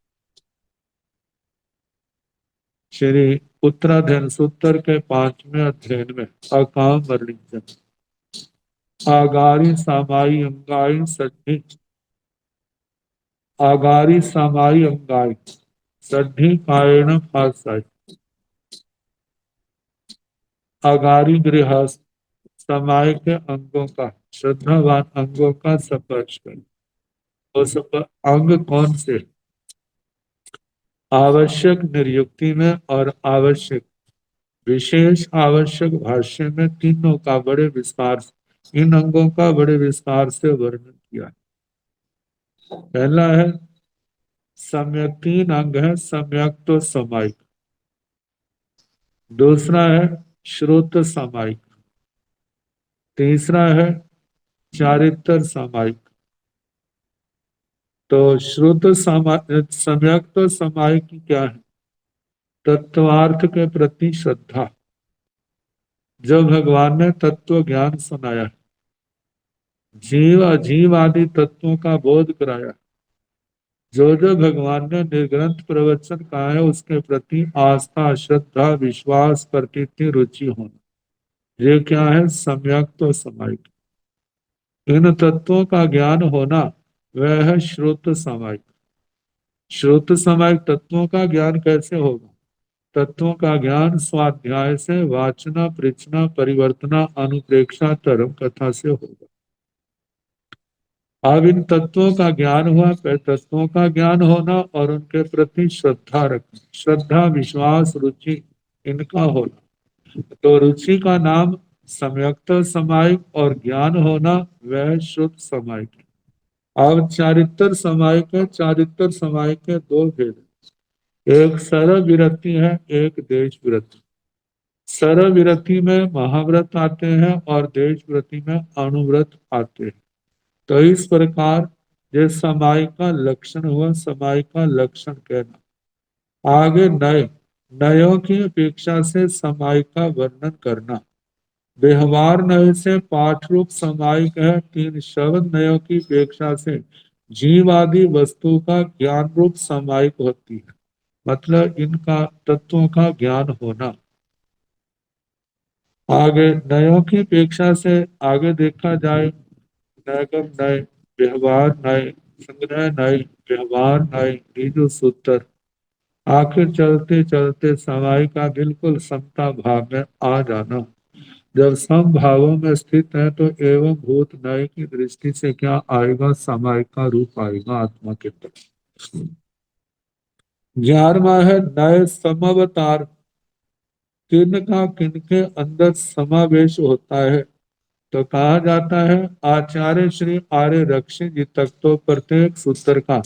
श्री उत्तराधीन सूत्र के 5वें अध्ययन में अकाम वर्णित आगारी सामाई अंगाई सद्धि, आगारी सामाई अंगाई सद्धि कायण फासाई, आगारी गृहस्थ समाय के अंगों का, श्रद्धावान अंगों का स्पर्श करें। तो सब अंग कौन से? आवश्यक निर्युक्ति में और आवश्यक विशेष आवश्यक भाष्य में तीनों का बड़े विस्तार से, इन अंगों का बड़े विस्तार से वर्णन किया है। पहला है सम्यक, तीन अंग है सम्यक तो समायिक। दूसरा है श्रुत समायिक। तीसरा है चारित्र समायिक। तो श्रुत सम्यक तो समायिक क्या है? तत्वार्थ के प्रति श्रद्धा। जो भगवान ने तत्व ज्ञान सुनाया, जीव अजीव आदि तत्वों का बोध कराया, जो भगवान ने निर्ग्रंथ प्रवचन कहा है उसके प्रति आस्था, श्रद्धा, विश्वास, प्रतीति, रुचि होना, ये क्या है? सम्यक तो समायिक। इन तत्वों का ज्ञान होना वह है श्रुत समायिक। श्रुत समायिक तत्वों का ज्ञान कैसे होगा? तत्वों का ज्ञान स्वाध्याय से, वाचना, पृच्छना, परिवर्तना, अनुप्रेक्षा, धर्म कथा से होगा। अब इन तत्वों का ज्ञान हुआ, तत्वों का ज्ञान होना और उनके प्रति श्रद्धा रखना, श्रद्धा, विश्वास, रुचि, इनका होना। तो रुचि का नाम सम्यक्त समायिक और ज्ञान होना वह शुद्ध समायिक। अब चारित्र समायिक है। चारित्र समायिक के दो भेद, एक सरल विरति है, एक देश विरति। सरल विरति में महाव्रत आते हैं और देश विरति में अनुव्रत आते हैं। तो इस प्रकार ये समाय का लक्षण हुआ, समाय का लक्षण कहना। आगे नय, नयों की अपेक्षा से समाय का वर्णन करना। व्यवहार नय से पाठ रूप समायिक है, तीन शब्द नयों की अपेक्षा से जीव आदि वस्तु का ज्ञान रूप समायिक होती है, मतलब इनका तत्वों का ज्ञान होना। आगे नयों की अपेक्षा से आगे देखा जाए, नैगम नय, व्यवहार नय, संग्रह नय, व्यवहार नय, रीजु सूत्र। आखिर चलते चलते समाई का बिल्कुल समता भाव में आ जाना। जब सम भावों में स्थित है तो एवं भूत नय की दृष्टि से क्या आएगा? समाई का रूप आएगा आत्मा के प्रति। 11वां है नय समवतार। किन का किन के अंदर समावेश होता है? तो कहा जाता है आचार्य श्री आर्य रक्षित जी तक तो प्रत्येक सूत्र का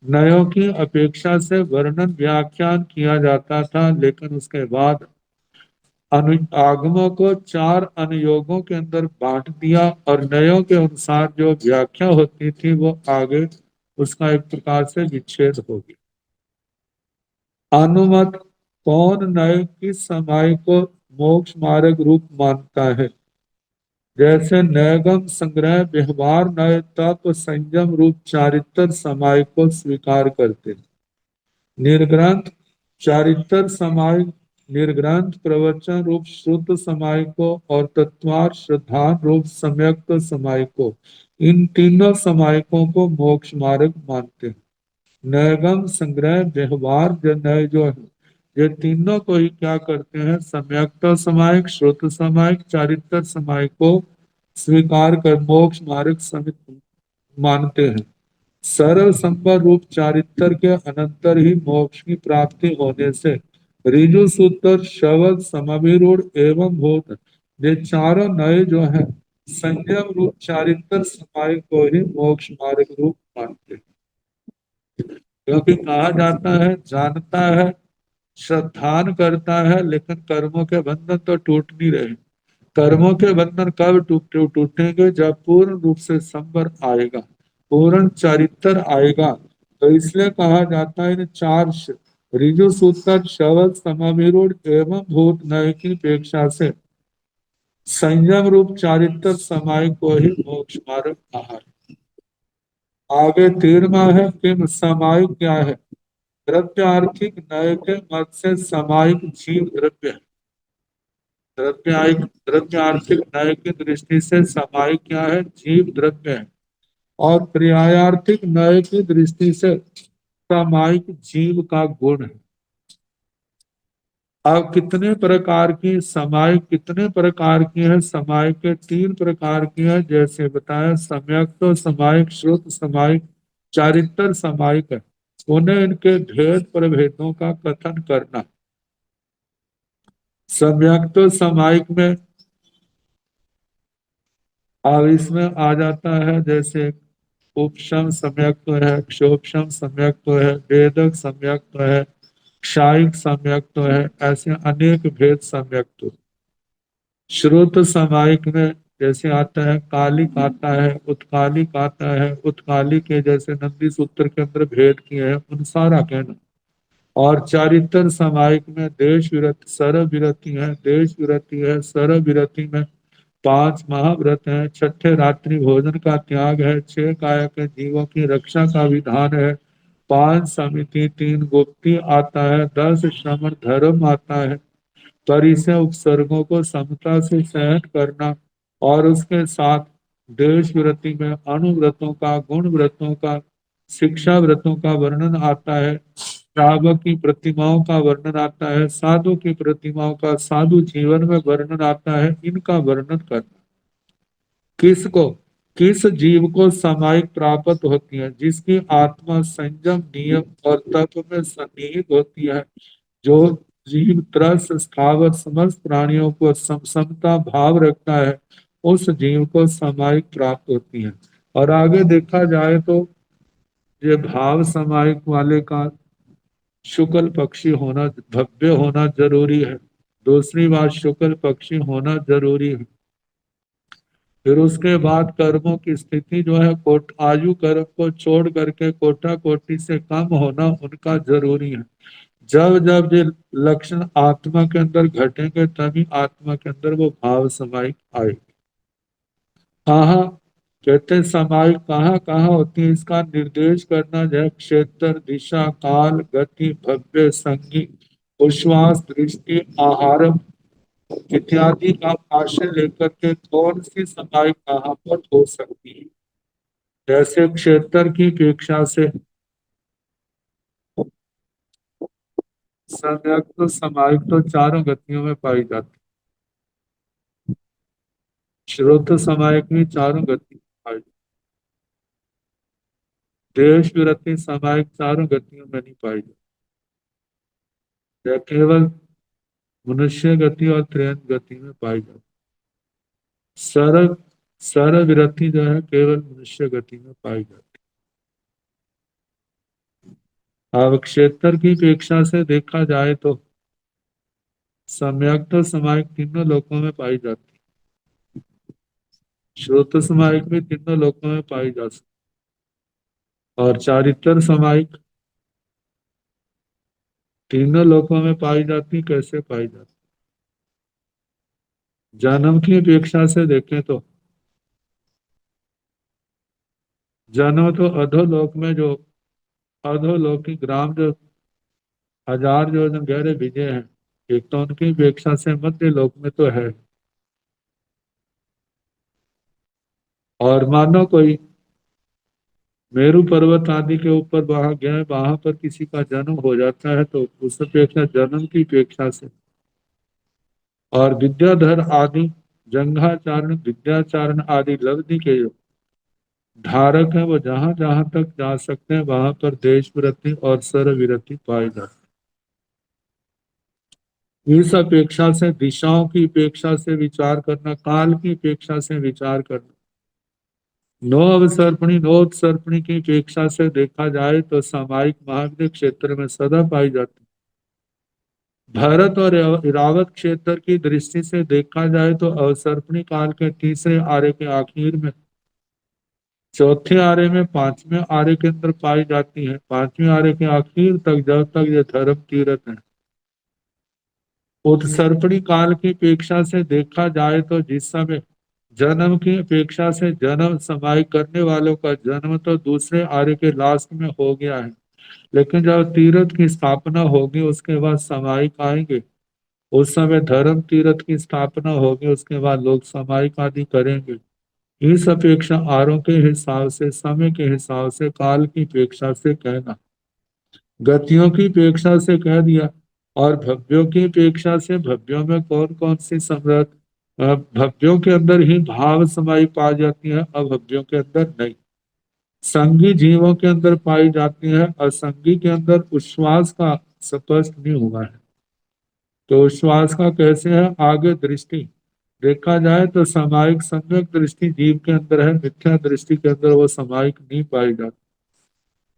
नयों की अपेक्षा से वर्णन व्याख्यान किया जाता था, लेकिन उसके बाद आगमों को चार अनुयोगों के अंदर बांट दिया और नयों के अनुसार जो व्याख्या होती थी वो आगे उसका एक प्रकार से विच्छेद हो गया। अनुमत, कौन नय किस समाय को मोक्ष मार्ग रूप मानता है? जैसे नैगम संग्रह, व्यवहार, नय, तप, संयम रूप चारित्र समाय को स्वीकार करते हैं। निर्ग्रंथ चारित्र समाय, निर्ग्रंथ प्रवचन रूप शुद्ध समाय को और तत्वार्थ श्रद्धान रूप सम्यक्त समाय को, इन तीनों समायकों को मोक्ष मार्ग मानते हैं। नैगम संग्रह, व्यवहार, नय जो है, ये तीनों को ही क्या करते हैं? सम्यक्त समायिक, श्रुत समायिक, चारित्र समायिक को स्वीकार कर मोक्ष मार्ग समित मानते हैं। सरल संपर रूप चारित्र के अनंतर ही मोक्ष की प्राप्ति होने से ऋजु सूत्र, शब्द, समाभिरूढ़ एवं भूत, ये चारों नए जो है संयम रूप चारित्र समाय को ही मोक्ष मार्ग रूप मानते हैं। क्योंकि कहा जाता है जानता है, श्रद्धान करता है, लेकिन कर्मों के बंधन तो टूट नहीं रहे। कर्मों के बंधन कब टूटेंगे? जब पूर्ण रूप से संवर आएगा, पूर्ण चरित्र आएगा। तो इसलिए कहा जाता है इन चार ऋजु सूत्र, शब्द, समाभिरूढ़ एवं भूत नय की अपेक्षा से संयम रूप चारित्र समाय को ही मोक्ष मार्ग कहा। आगे 13वां है किम सामायिक क्या है? द्रव्य आर्थिक नय के मत से सामायिक जीव द्रव्य है। द्रव्य आर्थिक नय की दृष्टि से सामायिक क्या है? जीव द्रव्य है। और पर्यायार्थिक नय की दृष्टि से सामायिक जीव का गुण है। अब कितने प्रकार की समाय कितने प्रकार की है? समाय के 3 प्रकार की है, जैसे बताया सम्यक तो समायिक, श्रुत समायिक, चारित्र समायिक है। उन्हें इनके भेद प्रभेदों का कथन करना। सम्यक तो समायिक में अब इसमें आ जाता है, जैसे उपशम सम्यक तो है, क्षोभशम सम्यक तो है, वेदक सम्यक तो है, क्षायिक सम्यक तो है, ऐसे अनेक भेद सम्यक तो। श्रुत समायिक में जैसे आता है कालिक आता है, उत्कालिक आता है, उत्कालिक के जैसे नंदी सूत्र के अंदर भेद किए हैं उन सारा कहना। और चारित्र समायिक में देश विरति सर्व विरति है, देश विरति है, सर्व विरति में 5 महाव्रत है, छठे रात्रि भोजन का त्याग है, 6 काया के जीवों की रक्षा का विधान है, 5 समिति, 3 गुप्ती आता है, 10 श्रमण धर्म आता है, परिसय उपसर्गों को समता से सहन करना। और उसके साथ देश व्रति में अणुव्रतों का, गुण व्रतों का, शिक्षा व्रतों का वर्णन आता है, श्रावक की प्रतिमाओं का वर्णन आता है, साधु की प्रतिमाओं का साधु जीवन में वर्णन आता है। इनका वर्णन करना किसको, किस जीव को सामायिक प्राप्त होती है? जिसकी आत्मा संयम नियम और तत्व में सन्निहित होती है, जो जीव त्रस स्थावर समस्त प्राणियों को समता भाव रखता है, उस जीव को सामायिक प्राप्त होती है। और आगे देखा जाए तो ये भाव सामायिक वाले का शुक्ल पक्षी होना, भव्य होना जरूरी है। दूसरी बात, शुक्ल पक्षी होना जरूरी है। फिर उसके बाद कर्मों की स्थिति जो है, कोट आयु कर्म को छोड़ करके कोटा कोटि से कम होना उनका जरूरी है। जब जब ये लक्षण आत्मा के अंदर घटेंगे तभी आत्मा के अंदर वो भाव समायिक आए। कहाँ कहते समायिक कहाँ कहाँ होती है, इसका निर्देश करना है क्षेत्र, दिशा, काल, गति, भव्य, संगी, उश्वास, दृष्टि, आहार इत्यादि का आशय लेकर के कौन सी समायिक कहाँ पर हो सकती है। जैसे क्षेत्र की अपेक्षा से सम्यक तो समायिक तो चारों गतियों में पाई जाती है। श्रुत समायिक भी चारों गति में पाई जाती है। देश विरति समायिक चारों गतियों में नहीं पाई जाती, यह केवल मनुष्य गति और त्रयन गति में पाई जाती है। सरल सरल विरति जो है केवल मनुष्य गति में पाई जाती है। अब क्षेत्र की अपेक्षा से देखा जाए तो सम्यक तो समायिक तीनों लोकों में पाई जाती है। श्रुत समायिक भी तीनों लोकों में पाई जा सकती है। और चारित्र समायिक तीनों लोकों में पाई जाती, कैसे पाई जाती? जन्म की अपेक्षा से देखें तो जन्म तो अधोलोक में जो अधोलोकी ग्राम जो 1000 जो गहरे विजय हैं, एक तो उनकी अपेक्षा से मध्य लोक में तो है। और मानो कोई मेरू पर्वत आदि के ऊपर वहां गए, वहां पर किसी का जन्म हो जाता है तो उस अपेक्षा जन्म की अपेक्षा से। और विद्याधर आदि जंघाचारण विद्याचारण आदि लब्धि के जो धारक है, वो जहां जहां तक जा सकते हैं वहां पर देश विरति और सर्व विरति पाई जाती है। इस अपेक्षा से दिशाओं की अपेक्षा से विचार करना, काल की अपेक्षा से विचार करना, नो अवसर्पणी नोत्सर्पणी की अपेक्षा से देखा जाए तो सामायिक महाविद्य क्षेत्र में सदा पाई जाती है। भारत और इरावत क्षेत्र की दृष्टि से देखा जाए तो अवसर्पणी काल के तीसरे आर्य के आखिर में, चौथे आर्य में, पांचवें आर्य के अंदर पाई जाती है, पांचवें आर्य के आखिर तक जब तक ये धर्म तीर्थ है। उत्सर्पणी काल की अपेक्षा से देखा जाए तो जिस समय जन्म की अपेक्षा से जन्म समाई करने वालों का जन्म तो दूसरे आर्य के लास्ट में हो गया है, लेकिन जब तीर्थ की स्थापना होगी उसके बाद सामायिक आएंगे। उस समय धर्म तीर्थ की स्थापना होगी, उसके बाद लोग सामायिक आदि करेंगे। इस अपेक्षा आरों के हिसाब से, समय के हिसाब से, काल की अपेक्षा से कहना, गतियों की अपेक्षा से कह दिया। और भव्यों की अपेक्षा से, भव्यों में कौन कौन सी समृद्ध, भव्यों के अंदर ही भाव समाई पाई जाती है, अभव्यों के अंदर नहीं। संगी जीवों के अंदर पाई जाती है, असंगी के अंदर उच्छ्वास का स्पष्ट नहीं हुआ है। तो उच्छ्वास का कैसे है, आगे दृष्टि देखा जाए तो सामायिक सम्यक दृष्टि जीव के अंदर है, मिथ्या दृष्टि के अंदर वो सामायिक नहीं पाई जाती।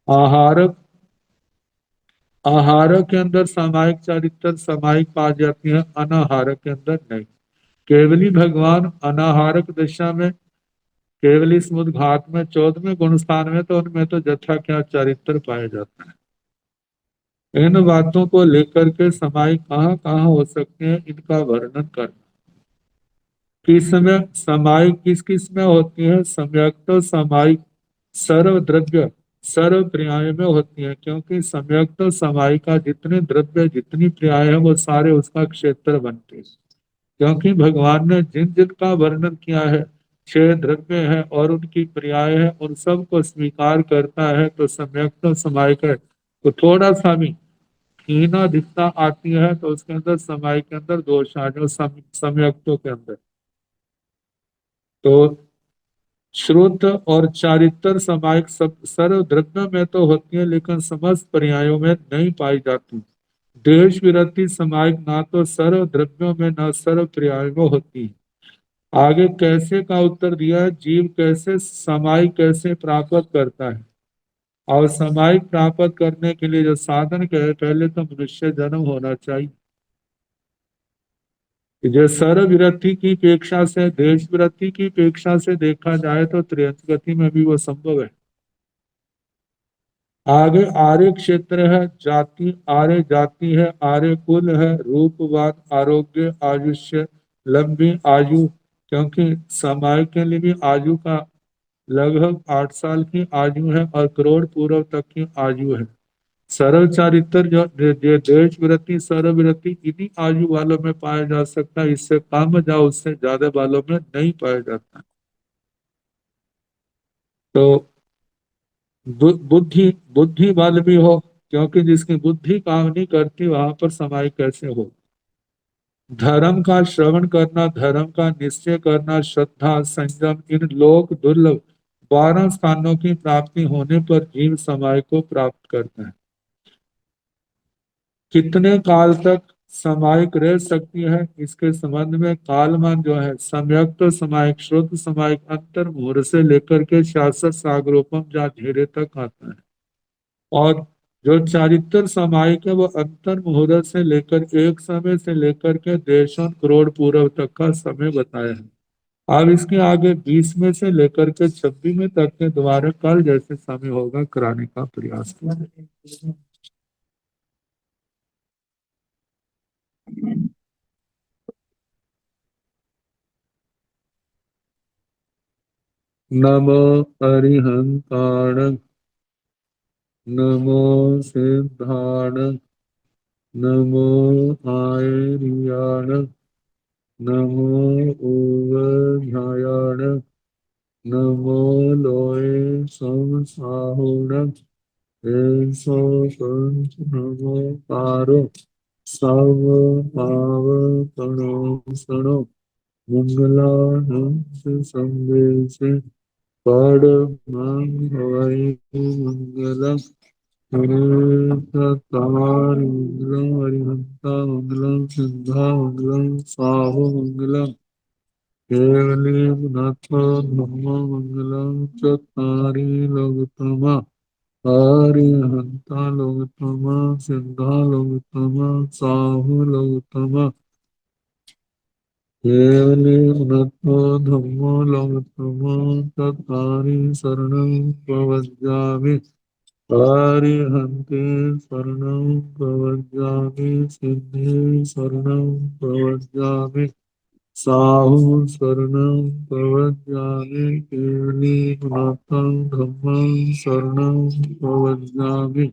आहार, आहार के अंदर सामायिक चारित्र सामायिक पाई जाती है, अनाहार के अंदर नहीं। केवली भगवान अनाहारक दशा में, केवली समुद्र घाट में 14वें गुण स्थान में, तो उनमें तो जथा क्या चरित्र पाया जाता है। इन बातों को लेकर के समाई कहाँ कहाँ हो सकते हैं, इनका वर्णन करना। किस में समाई किस किस में होती है, सम्यक तो समाई सर्व द्रव्य सर्व पर्याय में होती है, क्योंकि सम्यक तो समाई का जितने द्रव्य जितनी पर्याय है वो सारे उसका क्षेत्र बनते हैं। क्योंकि भगवान ने जिन जिन का वर्णन किया है, 6 द्रव्य है और उनकी पर्याय है, उन सब को स्वीकार करता है, तो सम्यक तो समाई है। तो थोड़ा सा भी हीना दिखता आती है तो उसके अंदर समाई के अंदर दोष आ जाओ, सम्यक्तों के अंदर। तो श्रुत और चारित्र समायिक सब सर्व द्रव्यों में तो होती है, लेकिन समस्त पर्यायों में नहीं पाई जाती। देश विरति समायिक ना तो सर्व द्रव्यों में ना सर्व पर्यायों में होती है। आगे कैसे का उत्तर दिया है, जीव कैसे समाई कैसे प्राप्त करता है। और समाई प्राप्त करने के लिए जो साधन के है, पहले तो मनुष्य जन्म होना चाहिए। जो सर्व विरति की अपेक्षा से, देश विरति की अपेक्षा से देखा जाए तो त्रियंत गति में भी वो संभव है। आगे आर्य क्षेत्र है, जाति आर्य जाति है, आर्य कुल है, रूपवान, आरोग्य, आयुष्य, लंबी आयु। क्योंकि समय के लिए भी आयु का लगभग 8 साल की आयु है और करोड़ पूर्व तक की आयु है। सर्व चारित्र जो देश विरति सर्व विरति इन्हीं आयु वालों में पाया जा सकता है, इससे कम या उससे ज्यादा वालों में नहीं पाया जाता। तो बुद्धि बुद्धि बल भी हो, क्योंकि जिसकी बुद्धि काम नहीं करती वहां पर समाई कैसे हो। धर्म का श्रवण करना, धर्म का निश्चय करना, श्रद्धा संयम, इन लोक दुर्लभ 12 स्थानों की प्राप्ति होने पर जीव समाई को प्राप्त करता है। कितने काल तक समायिक रह सकती है, इसके संबंध में कालमान जो है, सम्यक तो समायिक, शुद्ध समायिक, अंतर मुहूर्त से लेकर के शासक सागरोपम जा धीरे तक आता है। और जो चारित्र सामायिक है वो अंतर मुहूर्त से लेकर एक समय से लेकर के देशों करोड़ पूर्व तक का समय बताया है। अब इसके आगे 20 में से लेकर के 26 में तक के द्वारा कल जैसे समय होगा कराने का प्रयास करें। नमो अरिहंताण, नमो सिद्धाण, नमो आयर्याण, नमो ओवध्यायाण, नमो लोय संसाहुण, ऐसो पंच नमो पारो, सब पाव तणो सणो, मंगलानं संदेशे, पड़ मंगवाई मंगलम, तारिंद्रम हरिहंता मंगलम, सिद्धा मंगलम, साहो मंगलम, केवलीं नाथो धम्मो मंगलम, चत्वारि लोकोत्तमा, अरिहंता लोकोत्तमा, सिद्धा लोकोत्तमा, साहो लोकोत्तमा, केवलीं नाथो धम्मो लोकोत्तमा, चत्वारि शरणं प्रवज्जामि, अरिहन्ते शरणं प्रवज्जामि, सिद्धे शरणं प्रवज्जामि, साहु शरणं प्रवज्ञामि केवलीनाथं धम्मं शरणं प्रवज्ञामि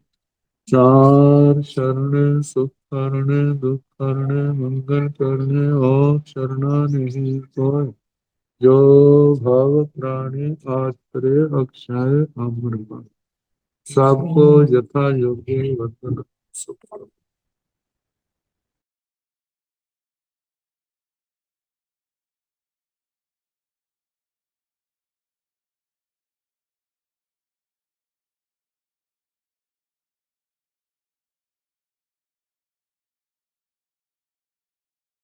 चार शरणे सुख करने दुख करने मंगल करने और शरणानिधि कोय जो भव प्राणी आश्रय अक्षय अमृत सबको यथा योग्य वंदन सुख